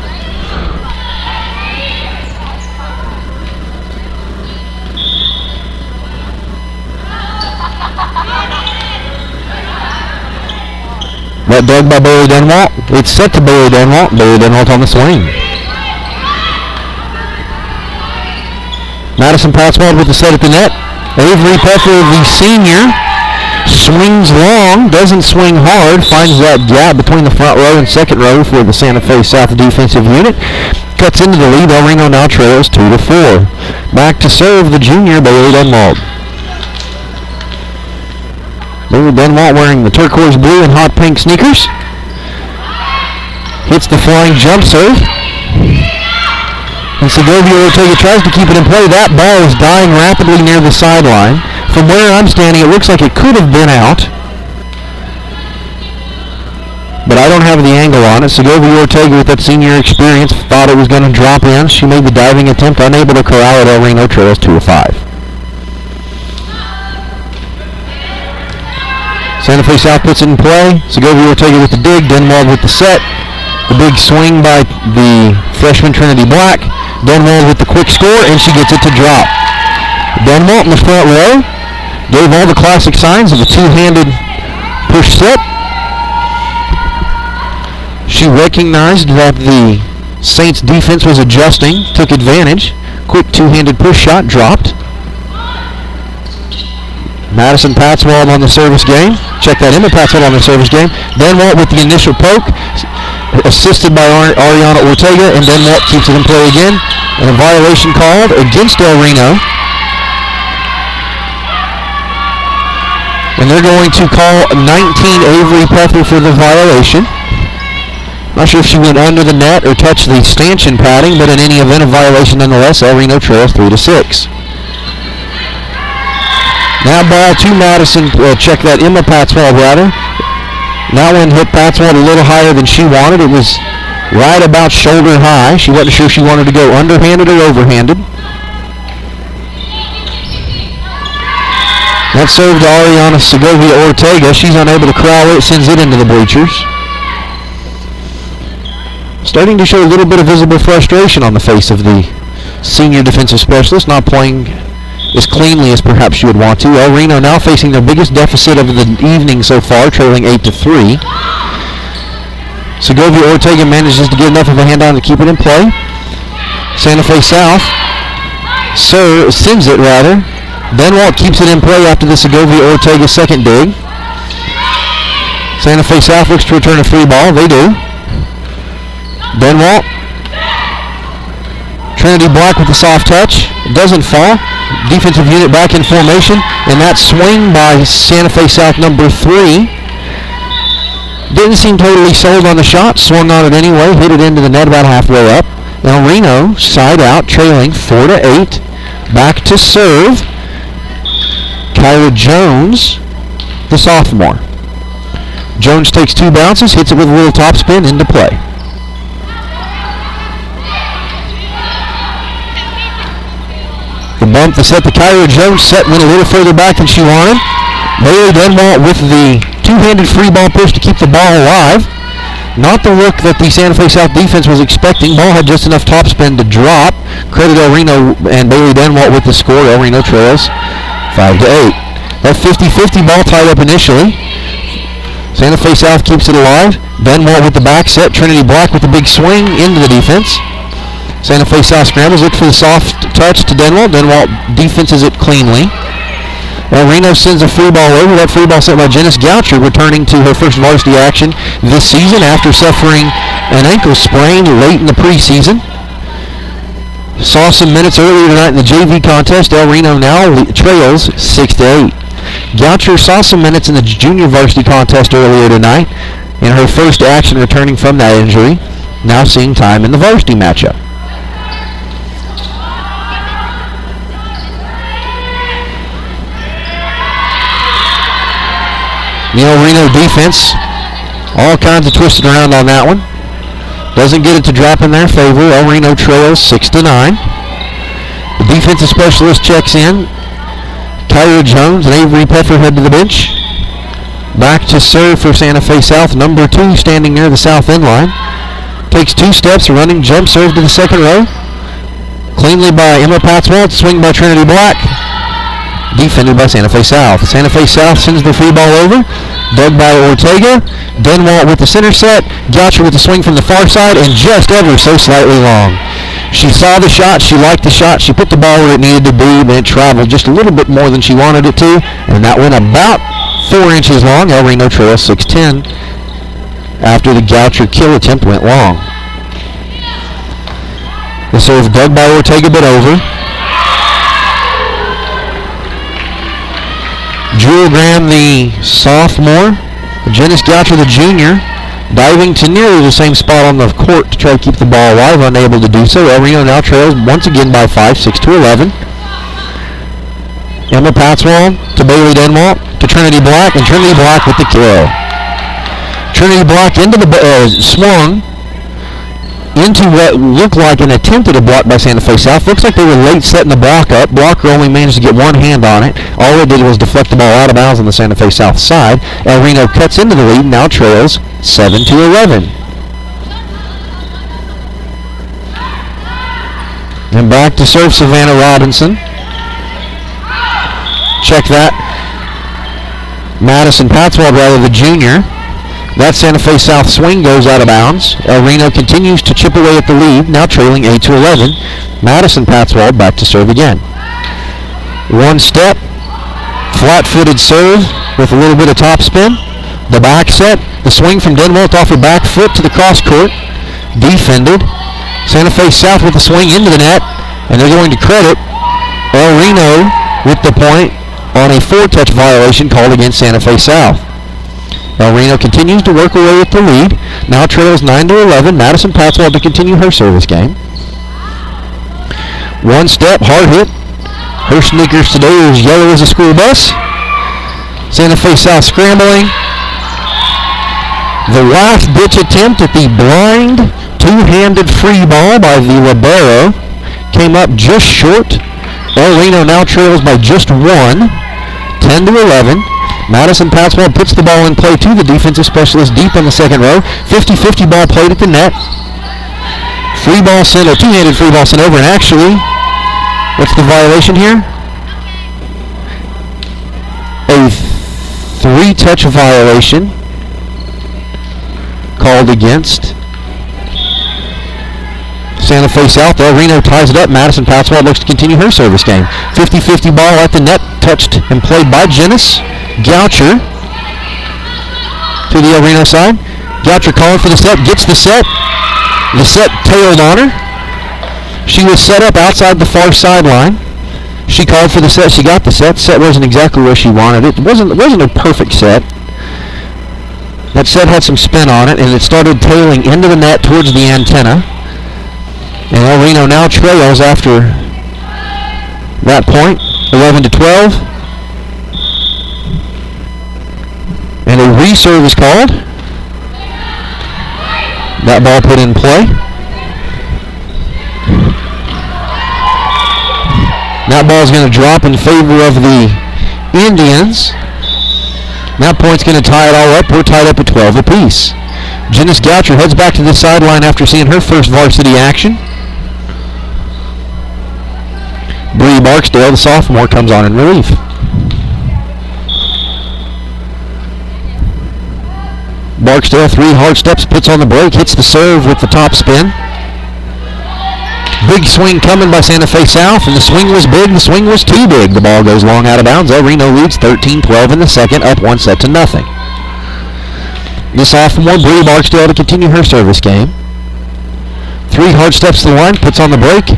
That dug by Bailey Dunwalt. It's set to Bailey Dunwalt. Bailey Dunwalt on the swing. Madison Patswald with the set at the net. Avery Puffer, the senior, swings long, doesn't swing hard, finds that gap between the front row and second row for the Santa Fe South defensive unit. Cuts into the lead. El Reno now trails 2-4. Back to serve the junior, Bailey Dunwalt. Bailey Dunwalt wearing the turquoise blue and hot pink sneakers. Hits the flying jump serve. And Segovia Ortega tries to keep it in play. That ball is dying rapidly near the sideline. From where I'm standing, it looks like it could have been out. But I don't have the angle on it. Segovia Ortega, with that senior experience, thought it was going to drop in. She made the diving attempt, unable to corral it. El Reno trails 2-5. Santa Fe South puts it in play. Segovia Ortega with the dig. Dunwalt with the set. The big swing by the freshman Trinity Black. Dunwalt with the quick score, and she gets it to drop. Dunwalt in the front row gave all the classic signs of a two-handed push set. She recognized that the Saints defense was adjusting, took advantage. Quick two-handed push shot, dropped. Madison Patswald on the service game. Check that in, Patswald on the service game. Dunwalt with the initial poke, assisted by Ariana Ortega, and Dunwalt keeps it in play again. And a violation called against El Reno. And they're going to call 19 Avery Puffer for the violation. Not sure if she went under the net or touched the stanchion padding, but in any event, a violation nonetheless. El Reno trails 3-6. Now ball to Madison. Check that, Emma Patswell rather. That one hit Patswell a little higher than she wanted. It was right about shoulder high. She wasn't sure she wanted to go underhanded or overhanded. That served to Ariana Segovia Ortega. She's unable to corral it, sends it into the bleachers. Starting to show a little bit of visible frustration on the face of the senior defensive specialist, not playing as cleanly as perhaps she would want to. El Reno now facing their biggest deficit of the evening so far, trailing 8-3. Segovia Ortega manages to get enough of a hand on to keep it in play. Santa Fe South sends it rather. Benwalt keeps it in play after the Segovia Ortega second dig. Santa Fe South looks to return a free ball. They do. Benwalt. Trinity Black with the soft touch. It doesn't fall. Defensive unit back in formation. And that swing by Santa Fe South number 3. Didn't seem totally sold on the shot. Swung on it anyway. Hit it into the net about halfway up. El Reno side out, trailing 4-8. Back to serve. Kyra Jones, the sophomore. Jones takes 2 bounces, hits it with a little top spin into play. The bump that set the Kyra Jones set went a little further back than she wanted. Bailey Denwalt with the two-handed free ball push to keep the ball alive. Not the look that the Santa Fe South defense was expecting. Ball had just enough topspin to drop. Credit El Reno and Bailey Denwalt with the score. El Reno trails 5-8. That 50-50 ball tied up initially. Santa Fe South keeps it alive. Denwalt with the back set. Trinity Black with the big swing into the defense. Santa Fe South scrambles, looks for the soft touch to Denwalt. Denwalt defenses it cleanly. El Reno sends a free ball over. That free ball sent by Janice Goucher, returning to her first varsity action this season after suffering an ankle sprain late in the preseason. Saw some minutes earlier tonight in the JV contest. El Reno now trails 6-8. Goucher saw some minutes in the junior varsity contest earlier tonight in her first action returning from that injury. Now seeing time in the varsity matchup. The El Reno defense, all kinds of twisted around on that one. Doesn't get it to drop in their favor. El Reno trails 6-9. The defensive specialist checks in. Kyra Jones and Avery Peffer head to the bench. Back to serve for Santa Fe South. Number 2 standing near the south end line. Takes 2 steps, a running jump serve to the second row. Cleanly by Emma Patswell. Swing by Trinity Black. Defended by Santa Fe South. Santa Fe South sends the free ball over. Dug by Ortega. Denwalt with the center set. Goucher with the swing from the far side and just ever so slightly long. She saw the shot. She liked the shot. She put the ball where it needed to be, but it traveled just a little bit more than she wanted it to, and that went about 4 inches long. El Reno trails 6-10 after the Goucher kill attempt went long. The serve dug by Ortega but over. Jewel Graham, the sophomore. Janice Goucher, the junior, diving to nearly the same spot on the court to try to keep the ball alive, unable to do so. El Reno now trails once again by 5, 6-11. Emma Patswell to Bailey Denwalt to Trinity Black, and Trinity Black with the kill. Trinity Black into the swung into what looked like an attempt at a block by Santa Fe South. Looks like they were late setting the block up. Blocker only managed to get one hand on it. All it did was deflect the ball out of bounds on the Santa Fe South side. El Reno cuts into the lead, now trails 7-11. And back to serve Savannah Robinson. Check that. Madison Patswell, rather, the junior. That Santa Fe South swing goes out of bounds. El Reno continues to chip away at the lead, now trailing 8-11. Madison Patswell back to serve again. One step, flat-footed serve with a little bit of top spin. The back set, the swing from Denwalt off her back foot to the cross court. Defended. Santa Fe South with the swing into the net, and they're going to credit El Reno with the point on a 4-touch violation called against Santa Fe South. El Reno continues to work away with the lead. Now trails 9-11. Madison Patzwald to continue her service game. One step, hard hit. Her sneakers today is yellow as a school bus. Santa Fe South scrambling. The last-ditch attempt at the blind two-handed free ball by the libero came up just short. El Reno now trails by just one, 10-11. Madison Patzwald puts the ball in play to the defensive specialist deep in the second row. 50-50 ball played at the net. Free ball sent, a two-handed free ball sent over, and actually, what's the violation here? A three-touch violation called against Santa Fe South. El Reno ties it up. Madison Patzwald looks to continue her service game. 50-50 ball at the net, touched and played by Janice Goucher to the El Reno side. Goucher calling for the set, gets the set. The set tailed on her. She was set up outside the far sideline. She called for the set. She got the set. Set wasn't exactly where she wanted it. It wasn't a perfect set. That set had some spin on it, and it started tailing into the net towards the antenna. And El Reno now trails after that point, 11-12. And a reserve is called. That ball put in play. That ball is going to drop in favor of the Indians. That point's going to tie it all up. We're tied up at 12 apiece. Janice Goucher heads back to the sideline after seeing her first varsity action. Bree Barksdale, the sophomore, comes on in relief. Barksdale, 3 hard steps, puts on the break, hits the serve with the top spin. Big swing coming by Santa Fe South, and the swing was big, the swing was too big. The ball goes long out of bounds. El Reno leads 13-12 in the second, up 1-0. The sophomore, Bree Barksdale, to continue her service game. 3 hard steps to the line, puts on the break.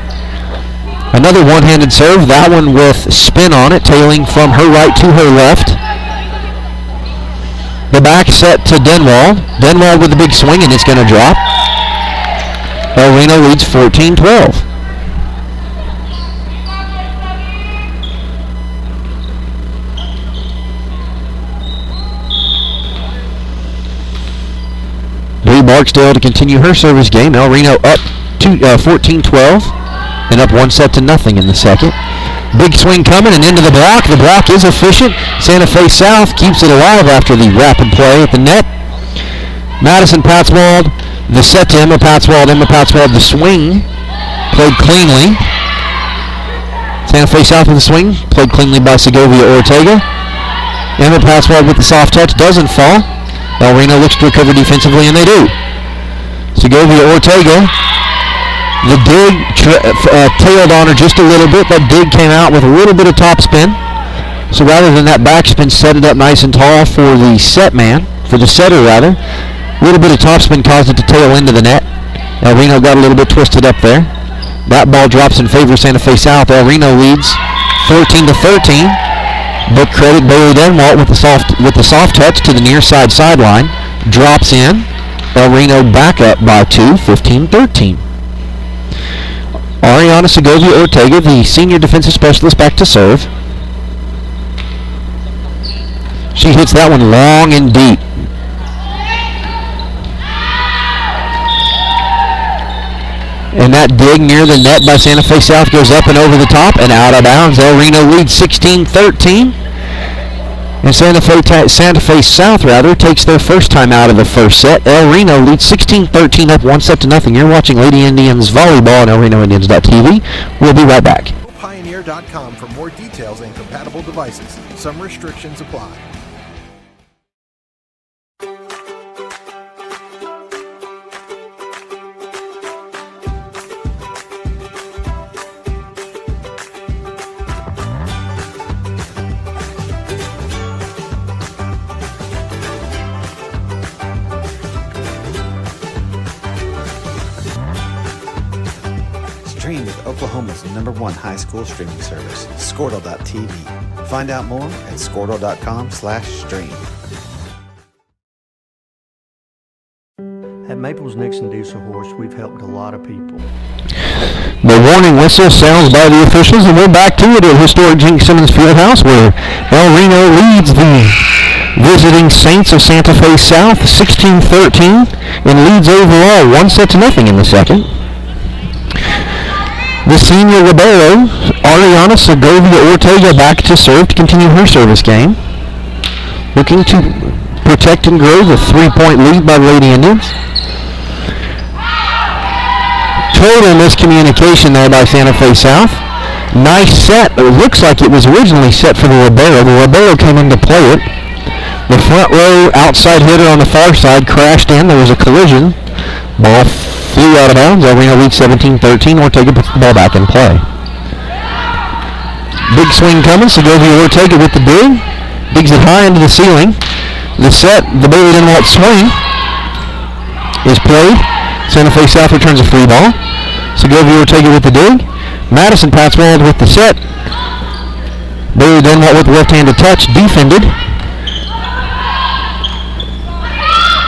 Another one-handed serve, that one with spin on it, tailing from her right to her left. The back set to Denwald. Denwald with a big swing, and it's going to drop. El Reno leads 14-12. Bree Barksdale to continue her service game. El Reno up to 14-12 and up 1-0 in the second. Big swing coming and into the block. The block is efficient. Santa Fe South keeps it alive after the rapid play at the net. Madison Patzwald, the set to Emma Patzwald. Emma Patzwald, the swing, played cleanly. Santa Fe South with the swing, played cleanly by Segovia Ortega. Emma Patzwald with the soft touch, doesn't fall. El Reno looks to recover defensively, and they do. Segovia Ortega, the dig tailed on her just a little bit. That dig came out with a little bit of top spin. So rather than that backspin, set it up nice and tall for the set man, for the setter rather. A little bit of topspin caused it to tail into the net. El Reno got a little bit twisted up there. That ball drops in favor of Santa Fe South. El Reno leads 14-13. But credit Bailey Denwalt with the soft touch to the near side sideline. Drops in. El Reno back up by 2, 15-13. Ariana Segovia Ortega, the senior defensive specialist, back to serve. She hits that one long and deep. And that dig near the net by Santa Fe South goes up and over the top and out of bounds. El Reno leads 16-13. And Santa Fe South takes their first time out of the first set. El Reno leads 16-13, up 1-0. You're watching Lady Indians Volleyball on ElRenoIndians.tv. We'll be right back. Pioneer.com for more details and compatible devices. Some restrictions apply. Stream with Oklahoma's #1 high school streaming service, Squirtle.tv. Find out more at Squirtle.com/stream. At Maples Nixon Diesel Horse, we've helped a lot of people. The warning whistle sounds by the officials, and we're back to it at historic Jink Simmons Fieldhouse, where El Reno leads the visiting Saints of Santa Fe South 16-13 and leads overall 1-0 in the second. The senior libero, Ariana Segovia Ortega, back to serve to continue her service game. Looking to protect and grow the 3-point lead by the Lady Indians. Total miscommunication there by Santa Fe South. Nice set. It looks like it was originally set for the libero. The libero came in to play it. The front row outside hitter on the far side crashed in. There was a collision. Ball flew out of bounds. El Reno leads 17-13. Ortega puts the ball back in play. Big swing coming. Segovia Ortega with the dig. Digs it high into the ceiling. The set, the Bailey Denwalt swing is played. Santa Fe South returns a free ball. Segovia Ortega with the dig. Madison Patswald with the set. Bailey Denwalt with the left-handed touch. Defended.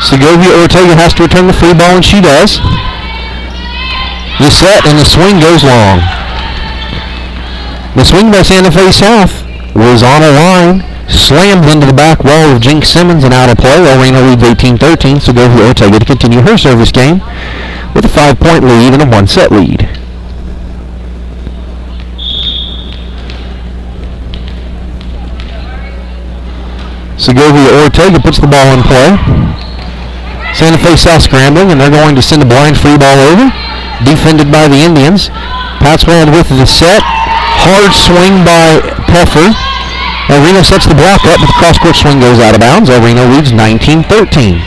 Segovia Ortega has to return the free ball, and she does. The set and the swing goes long. The swing by Santa Fe South was on a line, slammed into the back wall of Jink Simmons and out of play. El Reno leads 18-13. Segovia Ortega to continue her service game with a 5-point lead and a 1-set lead. Segovia Ortega puts the ball in play. Santa Fe South scrambling, and they're going to send a blind free ball over. Defended by the Indians. Patswald with the set. Hard swing by Peffer. El Reno sets the block up, but the cross-court swing goes out of bounds. El Reno leads 19-13.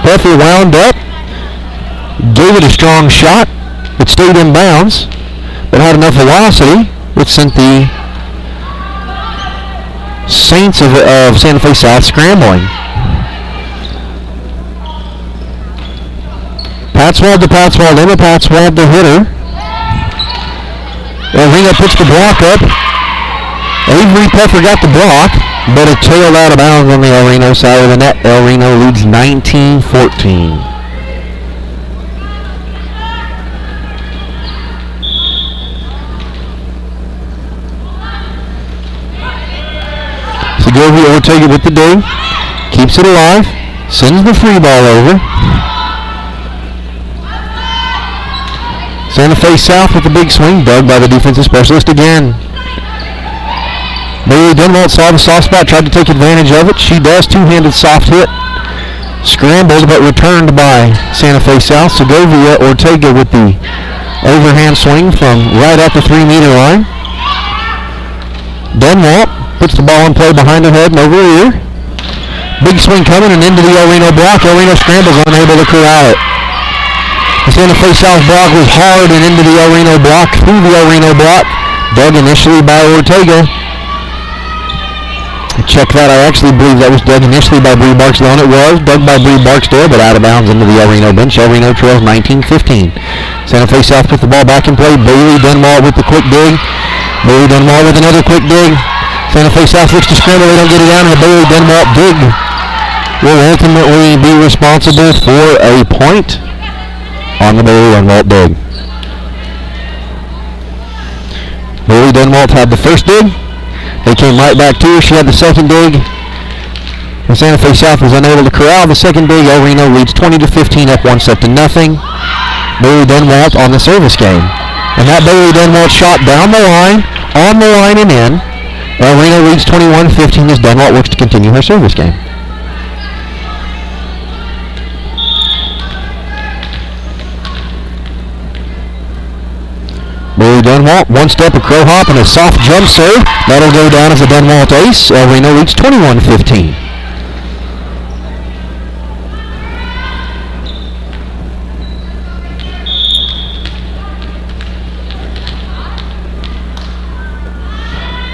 Peffer wound up, gave it a strong shot. It stayed in bounds, but had enough velocity, which sent the Saints of Santa Fe South scrambling. Patswald to Patswald, into Patswald the hitter. El Reno puts the block up. Avery Peffer got the block, but it tailed out of bounds on the El Reno side of the net. El Reno leads 19-14. Segovia Ortega with the dig, keeps it alive, sends the free ball over. Santa Fe South with the big swing, dug by the defensive specialist again. Bailey Denwalt saw the soft spot, tried to take advantage of it. She does, two-handed soft hit. Scrambled, but returned by Santa Fe South. Segovia Ortega with the overhand swing from right at the 3-meter line. Denwalt puts the ball in play behind her head and over her ear. Big swing coming and into the El Reno block. El Reno scrambles, unable to corral it. The Santa Fe South block was hard and into the El Reno block, through the El Reno block. Dug initially by Ortega. Check that. I actually believe that was dug initially by Bree Barksdale, and it was dug by Bree Barksdale, but out of bounds into the El Reno bench. El Reno trails 19-15. Santa Fe South put the ball back in play. Bailey Denwalt with the quick dig. Bailey Denwalt with another quick dig. Santa Fe South looks to scramble. They don't get it down, and the Bailey Denwalt dig will ultimately be responsible for a point on the Bailey Denwalt dig. Bailey Denwalt had the first dig. They came right back to her. She had the second dig. And Santa Fe South was unable to corral the second dig. El Reno leads 20-15, up 1-0. Bailey Denwalt on the service game. And that Bailey Denwalt shot down the line, on the line and in. El Reno leads 21-15 as Denwalt works to continue her service game. Bailey Denwalt, one step, a crow hop, and a soft jump serve. That'll go down as a Denwalt ace. El Reno leads 21-15.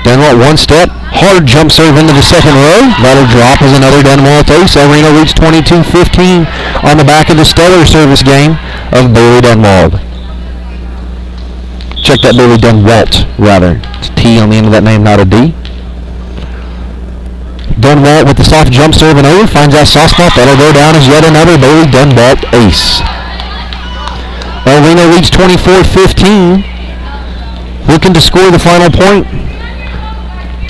Denwalt one step, hard jump serve into the second row. That'll drop as another Denwalt ace. El Reno leads 22-15 on the back of the stellar service game of Bailey Denwalt. Check that, Bailey Denwalt, rather. It's a T on the end of that name, not a D. Dunwalt with the soft jump serve and over, finds that soft spot. That'll go down as yet another Bailey Dunwalt ace. El Reno leads 24-15. Looking to score the final point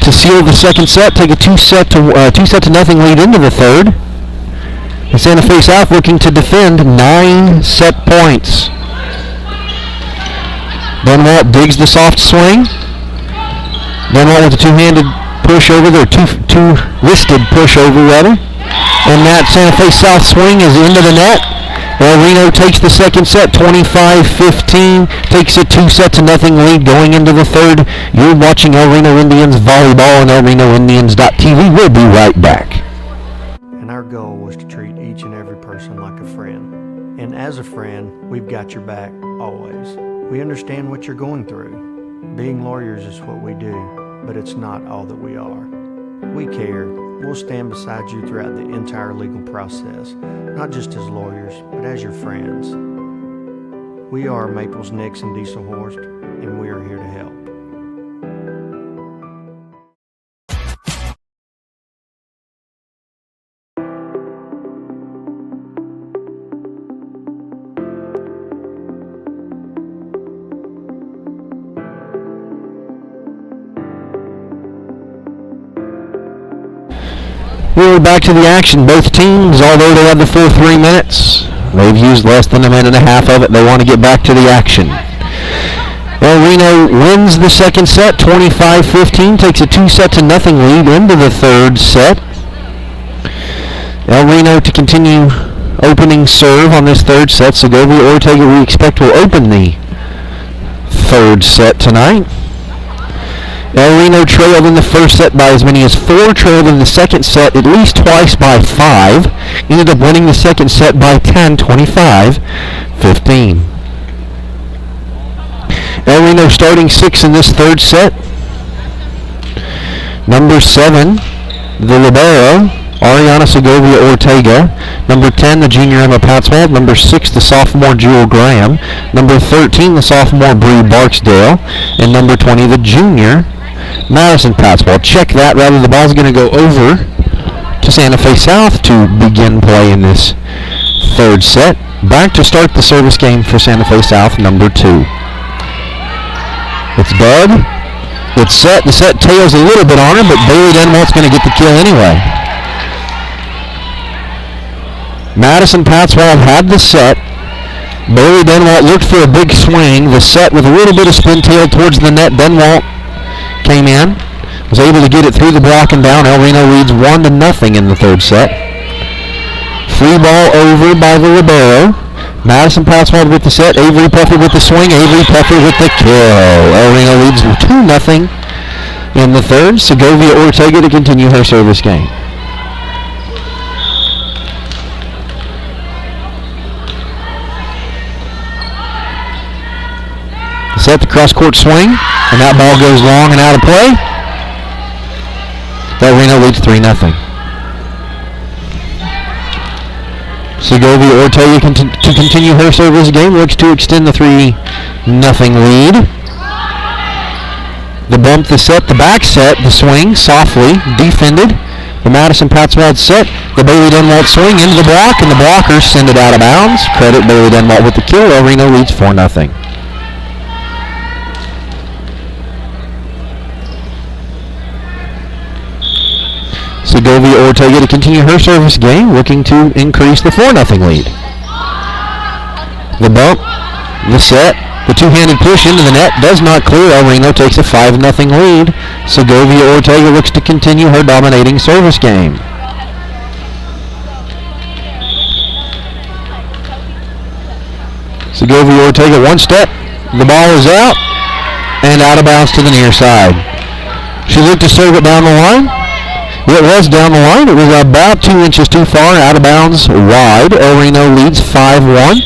to seal the second set, take a two set to nothing lead into the third. And Santa Fe South looking to defend 9 set points. Dunwalt digs the soft swing. Dunwalt with a two-handed push over there, two-wristed push over rather. And that Santa Fe South swing is into the net. El Reno takes the second set, 25-15, takes a 2 set to nothing lead going into the third. You're watching El Reno Indians Volleyball on elrenoindians.tv. We'll be right back. And our goal was to treat each and every person like a friend. And as a friend, we've got your back always. We understand what you're going through. Being lawyers is what we do, but it's not all that we are. We care. We'll stand beside you throughout the entire legal process, not just as lawyers, but as your friends. We are Maples, Nix, and Dieselhorst, and we are here to help. We're back to the action. Both teams, although they had the full 3 minutes, they've used less than a minute and a half of it. They want to get back to the action. El Reno wins the second set, 25-15, takes a 2 set to nothing lead into the third set. El Reno to continue opening serve on this third set. Segovia Ortega, we expect, will open the third set tonight. El Reno trailed in the first set by as many as 4, trailed in the second set at least twice by 5, ended up winning the second set by 10, 25-15. El Reno starting 6 in this third set. Number 7, the libero, Ariana Segovia Ortega. Number 10, the junior Emma Patswald. Number 6, the sophomore Jewel Graham. Number 13, the sophomore Bree Barksdale. And number 20, the junior Madison Patswell. Check that. Rather, the ball's going to go over to Santa Fe South to begin play in this third set. Back to start the service game for Santa Fe South, number 2. It's Bud. It's set. The set tails a little bit on her, but Bailey Denwalt's going to get the kill anyway. Madison Patswell had the set. Bailey Denwalt looked for a big swing. The set with a little bit of spin tail towards the net. Denwalt came in, was able to get it through the block and down. El Reno leads 1-0 in the third set. Free ball over by the libero. Madison Patswald with the set. Avery Puffer with the swing. Avery Puffer with the kill. El Reno leads 2-0 in the third. Segovia Ortega to continue her service game. Set the cross-court swing, and that ball goes long and out of play. El Reno leads 3-0. Segovia Ortega to continue her service game, looks to extend the 3-0 lead. The bump, the set, the back set, the swing, softly defended. The Madison Patswald set, the Bailey Denwalt swing into the block, and the blockers send it out of bounds. Credit Bailey Denwalt with the kill. El Reno leads 4-0. Segovia Ortega to continue her service game, looking to increase the 4-0 lead. The bump, the set, the two-handed push into the net does not clear. El Reno takes a 5-0 lead. Segovia Ortega looks to continue her dominating service game. Segovia Ortega, one step, the ball is out, and out of bounds to the near side. She looked to serve it down the line. It was down the line. It was about 2 inches too far, out of bounds, wide. El Reno leads 5-1.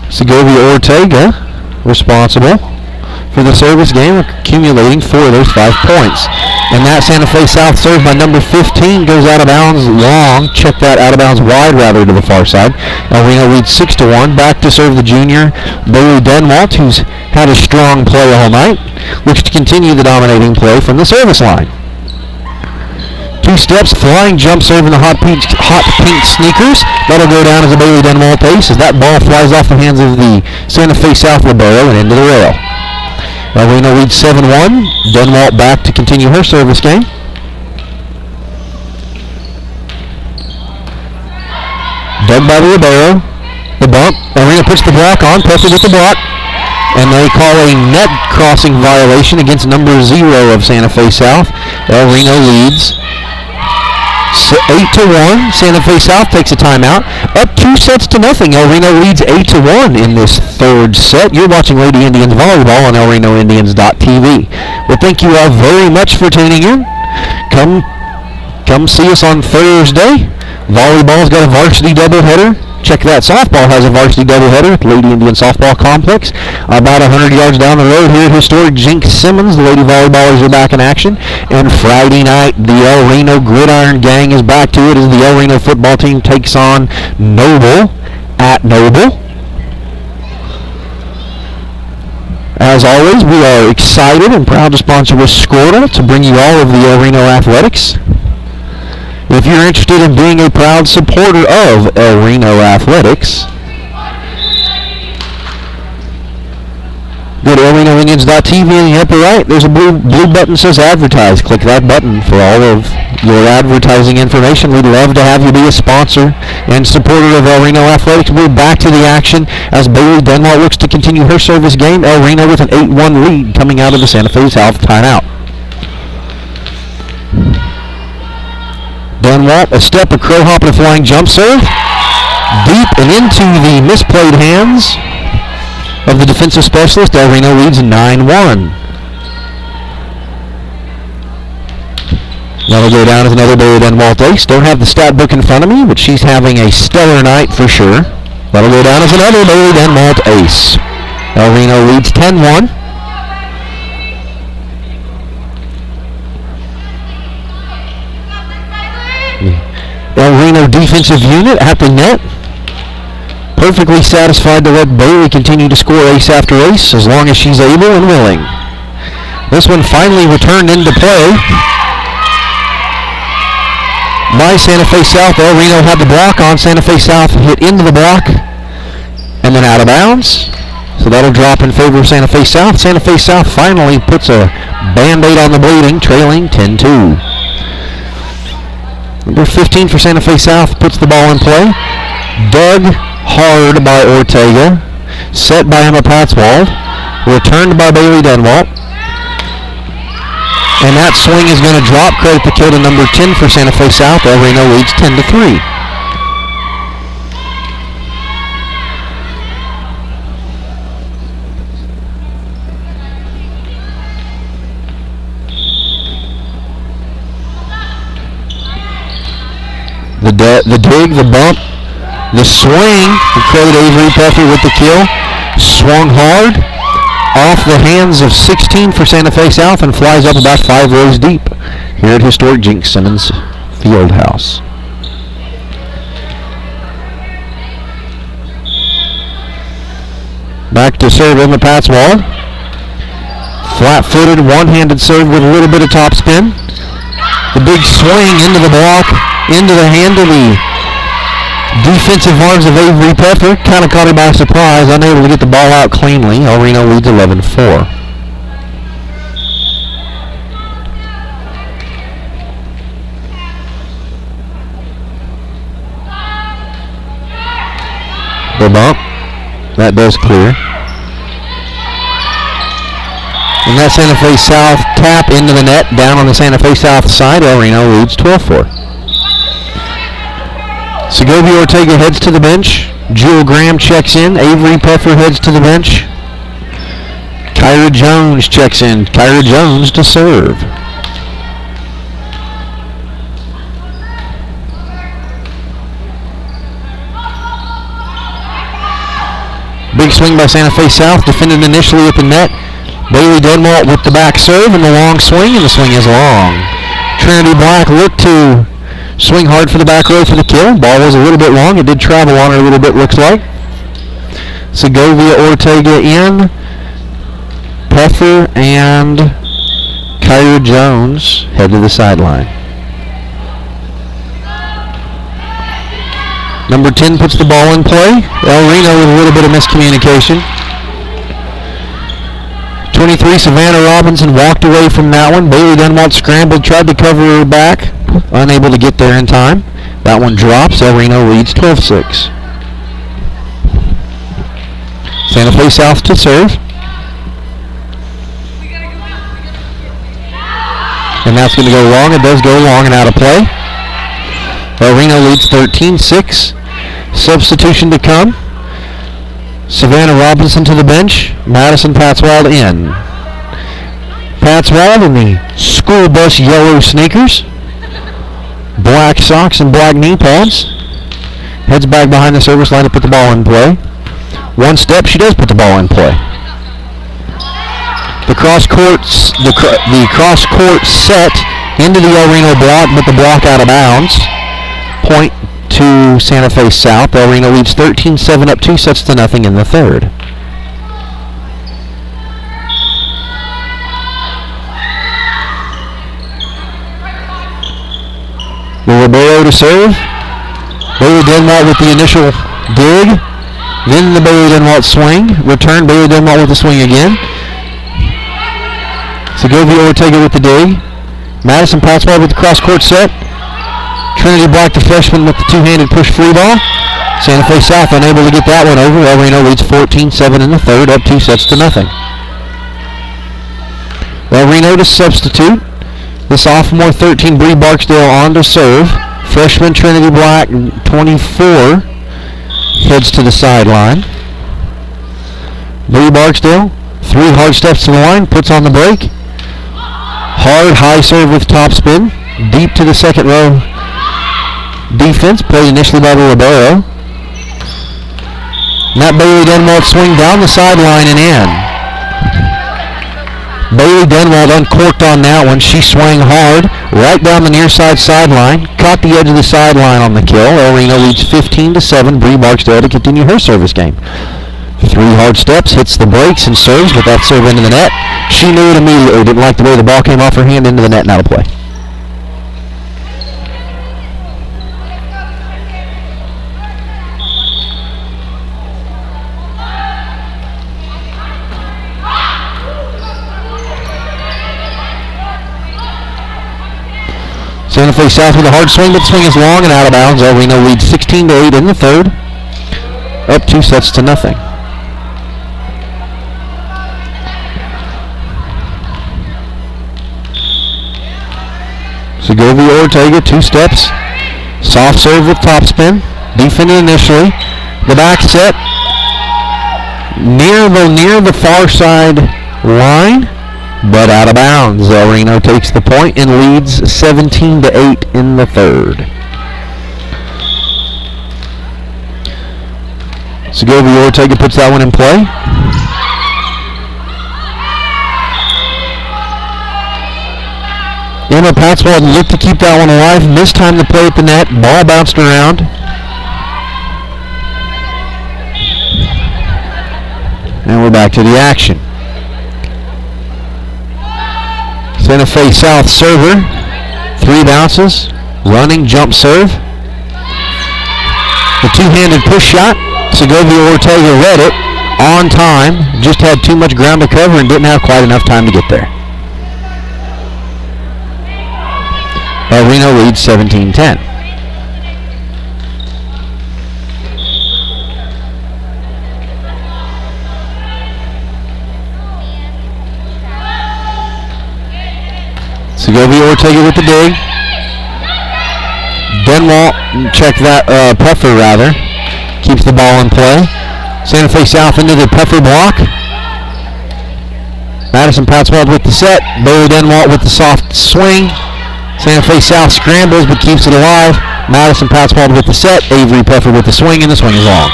Segovia Ortega responsible for the service game, accumulating 4 of those 5 points. And that Santa Fe South serve by number 15 goes out of bounds long. Check that, out of bounds wide rather, to the far side. El Reno leads 6-1. Back to serve the junior Bailey Denwalt, who's had a strong play all night. Looks to continue the dominating play from the service line. 2 steps, flying jump serve in the hot pink sneakers. That'll go down as a Bailey Denwalt ace as that ball flies off the hands of the Santa Fe South libero and into the rail. Reno leads 7-1. Denwalt back to continue her service game. Dug by the libero. The bump. Reno puts the block on. Pepper with the block. And they call a net crossing violation against number 0 of Santa Fe South. Reno leads 8-1. Santa Fe South takes a timeout. Up 2-0. El Reno leads 8-1 in this third set. You're watching Lady Indians Volleyball on ElRenoIndians.tv. Well, thank you all very much for tuning in. Come see us on Thursday. Volleyball's got a varsity doubleheader. Check that. Softball has a varsity doubleheader at the Lady Indian Softball Complex. About 100 yards down the road here at historic Jinx Simmons, the Lady Volleyballers are back in action. And Friday night, the El Reno Gridiron Gang is back to it as the El Reno football team takes on Noble at Noble. As always, we are excited and proud to sponsor with Squirtle to bring you all of the El Reno athletics. If you're interested in being a proud supporter of El Reno Athletics, go to ElRenoIndians.tv in the upper right. There's a blue button that says advertise. Click that button for all of your advertising information. We'd love to have you be a sponsor and supporter of El Reno Athletics. We're back to the action as Bailey Denwalt looks to continue her service game. El Reno with an 8-1 lead coming out of the Santa Fe South timeout. Denwalt, a step, a crow hop, and a flying jump serve. Deep and into the misplayed hands of the defensive specialist. El Reno leads 9-1. That'll go down as another Bailey Denwalt ace. Don't have the stat book in front of me, but she's having a stellar night for sure. That'll go down as another Bailey Denwalt ace. El Reno leads 10-1. El Reno defensive unit at the net. Perfectly satisfied to let Bailey continue to score ace after ace as long as she's able and willing. This one finally returned into play by Santa Fe South. El Reno had the block on. Santa Fe South hit into the block and then out of bounds. So that'll drop in favor of Santa Fe South. Santa Fe South finally puts a Band-Aid on the bleeding, trailing 10-2. Number 15 for Santa Fe South puts the ball in play. Dug hard by Ortega. Set by Emma Patzwald. Returned by Bailey Denwalt. And that swing is going to drop. Credit the kill to number 10 for Santa Fe South. El Reno leads 10-3. The dig, the bump, the swing. We credit Avery Peffer with the kill. Swung hard off the hands of 16 for Santa Fe South and flies up about 5 rows deep here at historic Jinx Simmons Fieldhouse. Back to serve Emma Patzwald. Flat-footed, one-handed serve with a little bit of topspin. The big swing into the block, into the hand of the defensive arms of Avery Peffer. Kind of caught her by surprise, unable to get the ball out cleanly. El Reno leads 11-4. The bump. That does clear. And that Santa Fe South tap into the net down on the Santa Fe South side. El Reno leads 12-4. Segovia Ortega heads to the bench. Jewel Graham checks in. Avery Peffer heads to the bench. Kyra Jones checks in. Kyra Jones to serve. Big swing by Santa Fe South, defended initially at the net. Bailey Denwalt with the back serve and the long swing, and the swing is long. Trinity Black looked to swing hard for the back row for the kill. Ball was a little bit long. It did travel on her a little bit, looks like. Segovia Ortega in. Peffer and Kyra Jones head to the sideline. Number 10 puts the ball in play. El Reno with a little bit of miscommunication. 23, Savannah Robinson walked away from that one. Bailey Dunwalt scrambled, tried to cover her back. Unable to get there in time. That one drops. El Reno leads 12-6. Santa Fe South to serve. And that's going to go long. It does go long and out of play. El Reno leads 13-6. Substitution to come. Savannah Robinson to the bench. Madison Patswald in. Patswald in the school bus yellow sneakers, black socks and black knee pads. Heads back behind the service line to put the ball in play. One step, she does put the ball in play. The cross court set into the El Reno block, but the block out of bounds. Point to Santa Fe South. El Reno leads 13-7 up 2-0 in the third. Ribeiro to serve. Bailey Dunwalt with the initial dig. Then the Bailey Dunwalt swing. Return. Bailey Dunwalt with the swing again. Segovia Ortega with the dig. Madison Patswald with the cross-court set. Trinity Black, the freshman, with the two-handed push free ball. Santa Fe South unable to get that one over. El Reno leads 14-7 in the third, up 2-0. El Reno to substitute. The sophomore 13, Bree Barksdale, on to serve. Freshman Trinity Black, 24, heads to the sideline. Bree Barksdale, 3 hard steps to the line, puts on the break. Hard high serve with topspin, deep to the second row defense, played initially by Ribeiro. That Bailey Dunwalt swing down the sideline and in. Bailey Dunwalt uncorked on that one. She swung hard right down the near side sideline, caught the edge of the sideline on the kill. El Reno leads 15-7. Bree Barksdale to continue her service game. 3 hard steps, hits the brakes and serves with that serve into the net. She knew it immediately. Didn't like the way the ball came off her hand, into the net and out of play. Santa Fe South with a hard swing, but the swing is long and out of bounds. El Reno leads 16-8 in the third, up 2-0. Segovia Ortega, 2 steps, soft serve with topspin, defended initially. The back set near the far side line, but out of bounds. El Reno takes the point and leads 17-8 in the third. Segovia Ortega puts that one in play. Emma Patswald looked to keep that one alive, missed time to play at the net, ball bounced around. And we're back to the action. Santa Fe South server, 3 bounces, running jump serve. The two-handed push shot, Segovia Ortega read it on time, just had too much ground to cover and didn't have quite enough time to get there. El Reno leads 17-10. Segovia Ortega with the dig. Dunwalt, check that, Puffer rather, keeps the ball in play. Santa Fe South into the Puffer block. Madison Patswald with the set. Bailey Dunwalt with the soft swing. Santa Fe South scrambles but keeps it alive. Madison Patswald with the set. Avery Puffer with the swing, and the swing is long.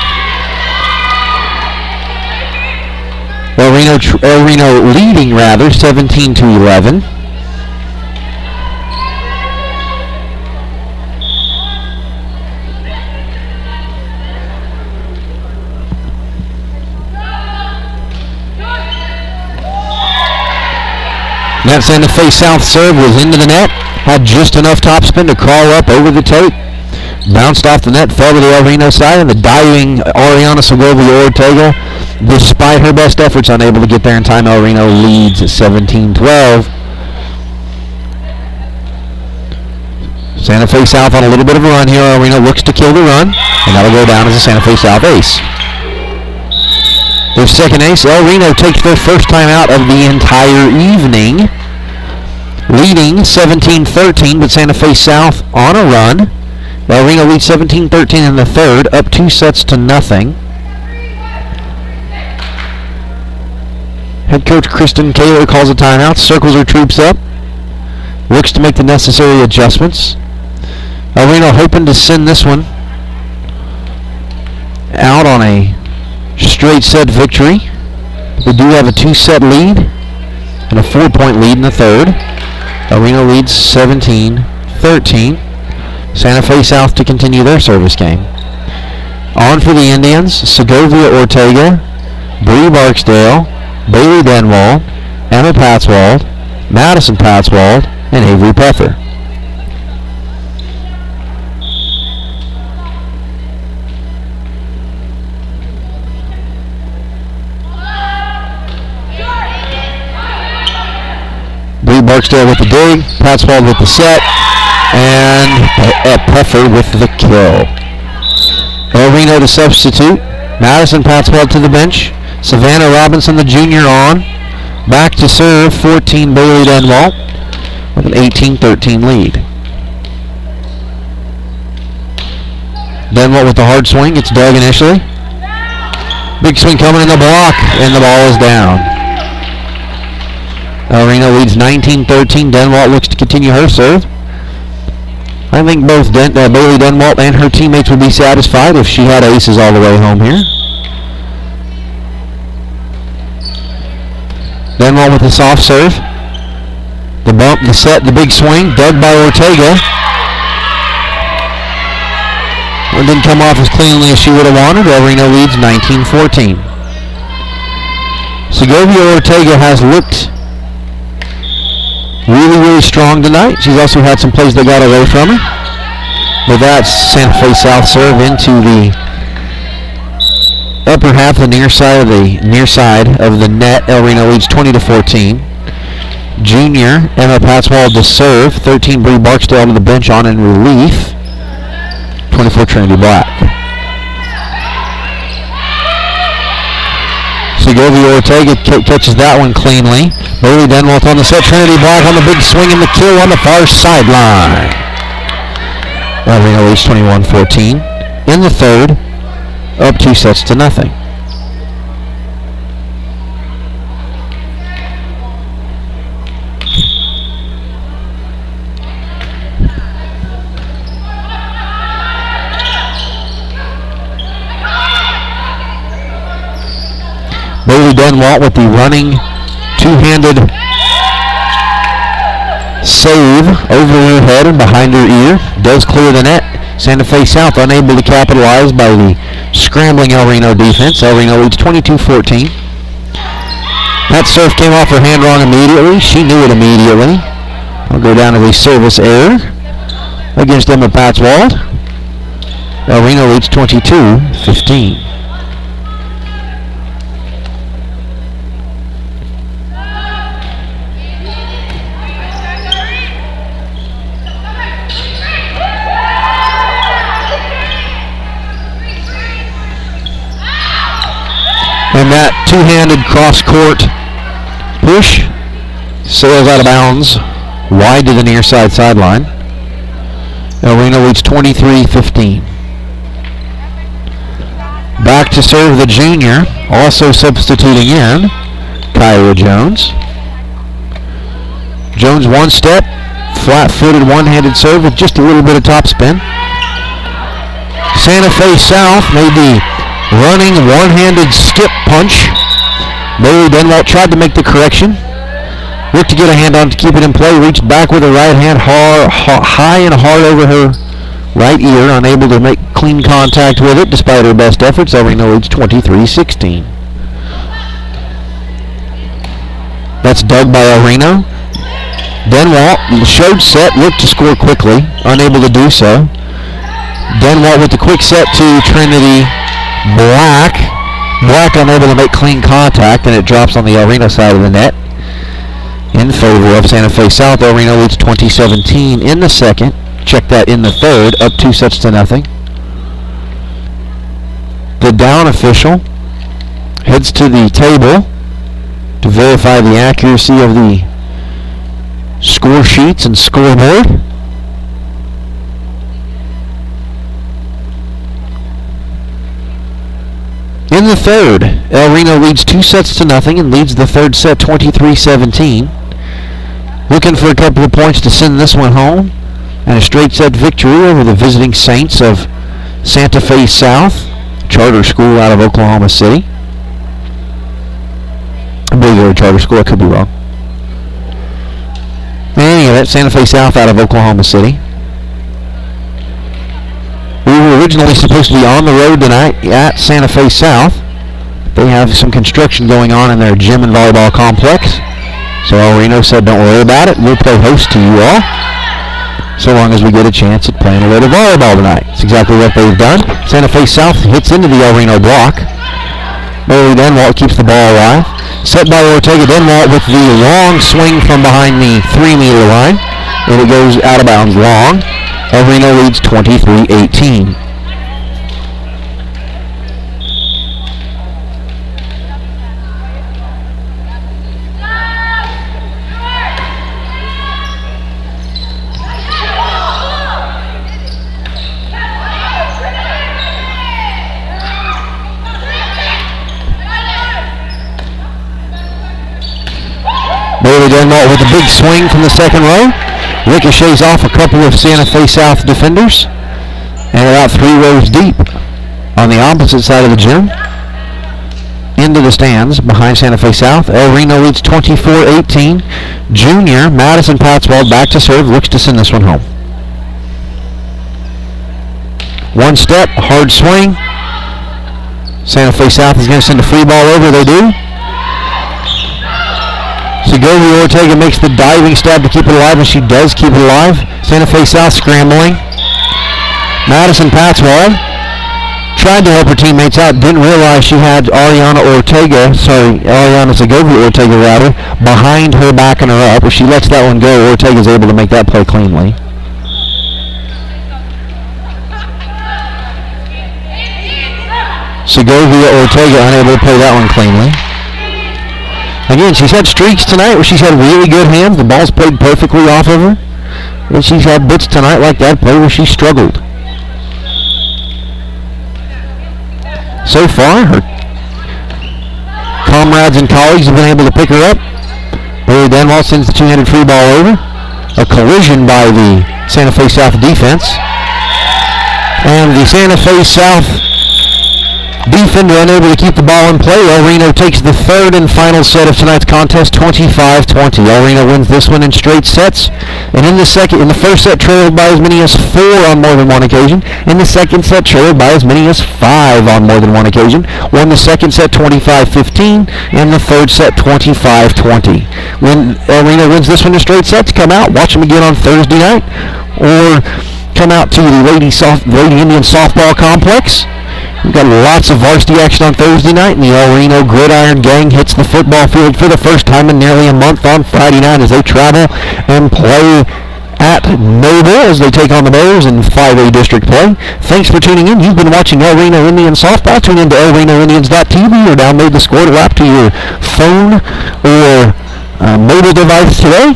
El Reno leading rather, 17-11. That Santa Fe South serve was into the net. Had just enough topspin to crawl up over the tape. Bounced off the net, fell to the El Reno side, and the diving Ariana Segovia Ortega, despite her best efforts, unable to get there in time. El Reno leads 17-12. Santa Fe South on a little bit of a run here. El Reno looks to kill the run, and that'll go down as a Santa Fe South ace. Their second ace, El Reno takes their first time out of the entire evening, leading 17-13, but Santa Fe South on a run. El Reno leads 17-13 in the third, up 2-0. Head coach Kristen Kaler calls a timeout, circles her troops up, looks to make the necessary adjustments. El Reno hoping to send this one out on a straight set victory. They do have a 2-set lead and a 4-point lead in the third. El Reno leads 17-13. Santa Fe South to continue their service game. On for the Indians, Segovia Ortega, Bree Barksdale, Bailey Denwall, Emma Patzwald, Madison Patzwald, and Avery Puffer. Bree Barksdale with the dig, Patzwald with the set, and Puffer with the kill. El Reno to substitute. Madison Patzwald to the bench. Savannah Robinson, the junior, on. Back to serve, 14, Bailey Denwall with an 18-13 lead. Denwall with the hard swing. It's dug initially. Big swing coming in the block, and the ball is down. El Reno leads 19-13. Denwall looks to continue her serve. I think both Bailey Denwalt and her teammates would be satisfied if she had aces all the way home here. Denwalt with the soft serve. The bump, the set, the big swing, dug by Ortega. It didn't come off as cleanly as she would have wanted. El Reno leads 19-14. Segovia Ortega has looked really strong tonight. She's also had some plays that got away from her. But that's Santa Fe South serve into the upper half, the near side of the net. El Reno leads 20-14. Junior Emma Patzwald to serve. 13 Bree Barksdale to the bench on in relief. 24 Trinity Black. Segovia Ortega catches that one cleanly. Bailey Denwalt on the set. Trinity Black on the big swing and the kill on the far sideline. El Reno leads 21-14. In the third, up 2-0. Bailey Denwalt with the running two-handed save over her head and behind her ear. Does clear the net. Santa Fe South unable to capitalize by the scrambling El Reno defense. El Reno leads 22-14. That serve came off her hand wrong immediately. She knew it immediately. I'll go down to the service error against Emma Patzwald. El Reno leads 22-15. And that two-handed cross-court push sails out of bounds wide to the near side sideline. El Reno leads 23-15. Back to serve the junior, also substituting in Kyra Jones. Jones one step, flat-footed one-handed serve with just a little bit of topspin. Santa Fe South made the running one-handed skip punch. Bailey Denwalt tried to make the correction. Looked to get a hand on to keep it in play. Reached back with her right hand high and hard over her right ear. Unable to make clean contact with it despite her best efforts. El Reno leads 23-16. That's dug by El Reno. Denwalt showed set. Looked to score quickly. Unable to do so. Denwalt with the quick set to Trinity Black. Black unable to make clean contact, and it drops on the El Reno side of the net in favor of Santa Fe South. El Reno leads 20-17 in the second. Check that in the third, up 2-0. The down official heads to the table to verify the accuracy of the score sheets and scoreboard. In the third, El Reno leads 2-0 and leads the third set 23-17. Looking for a couple of points to send this one home, and a straight set victory over the visiting Saints of Santa Fe South, charter school out of Oklahoma City. I believe they're a charter school, I could be wrong. Anyway, Santa Fe South out of Oklahoma City. We were originally supposed to be on the road tonight at Santa Fe South. They have some construction going on in their gym and volleyball complex. So El Reno said, don't worry about it. We'll play host to you all, so long as we get a chance at playing a little volleyball tonight. That's exactly what they've done. Santa Fe South hits into the El Reno block. Bailey Denwalt keeps the ball alive. Set by Ortega. Denwalt with the long swing from behind the 3-meter line, and it goes out of bounds long. El Reno leads 23-18. Bailey Denwalt with a big swing from the second row. Ricochets off a couple of Santa Fe South defenders, and about 3 rows deep on the opposite side of the gym into the stands behind Santa Fe South. El Reno leads 24-18. Junior Madison Patswald back to serve, looks to send this one home. One step, hard swing. Santa Fe South is going to send a free ball over. They do. Segovia Ortega makes the diving stab to keep it alive, and she does keep it alive. Santa Fe South scrambling. Madison Patswald tried to help her teammates out, didn't realize she had Ariana Segovia Ortega rather, behind her, backing her up. If she lets that one go, Ortega's able to make that play cleanly. Segovia Ortega unable to play that one cleanly. Again, she's had streaks tonight where she's had really good hands. The ball's played perfectly off of her. And she's had bits tonight like that play where she struggled. So far, her comrades and colleagues have been able to pick her up. Bailey Denwalt sends the two-handed free ball over. A collision by the Santa Fe South defense. And the Santa Fe South defender unable to keep the ball in play. El Reno takes the third and final set of tonight's contest, 25-20. El Reno wins this one in straight sets, and in the first set trailed by as many as 4 on more than one occasion. In the second set trailed by as many as 5 on more than one occasion. Won the second set 25-15, and the third set 25-20. When El Reno wins this one in straight sets, come out, watch them again on Thursday night, or come out to the Lady Indian Softball Complex. We've got lots of varsity action on Thursday night, and the El Reno Gridiron Gang hits the football field for the first time in nearly a month on Friday night as they travel and play at Noble as they take on the Bears in 5A district play. Thanks for tuning in. You've been watching El Reno Indian Softball. Tune in to elrenoindians.tv or download the Score app to your phone or mobile device today.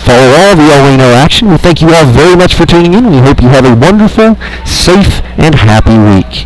Follow all the El Reno action. We thank you all very much for tuning in. We hope you have a wonderful, safe, and happy week.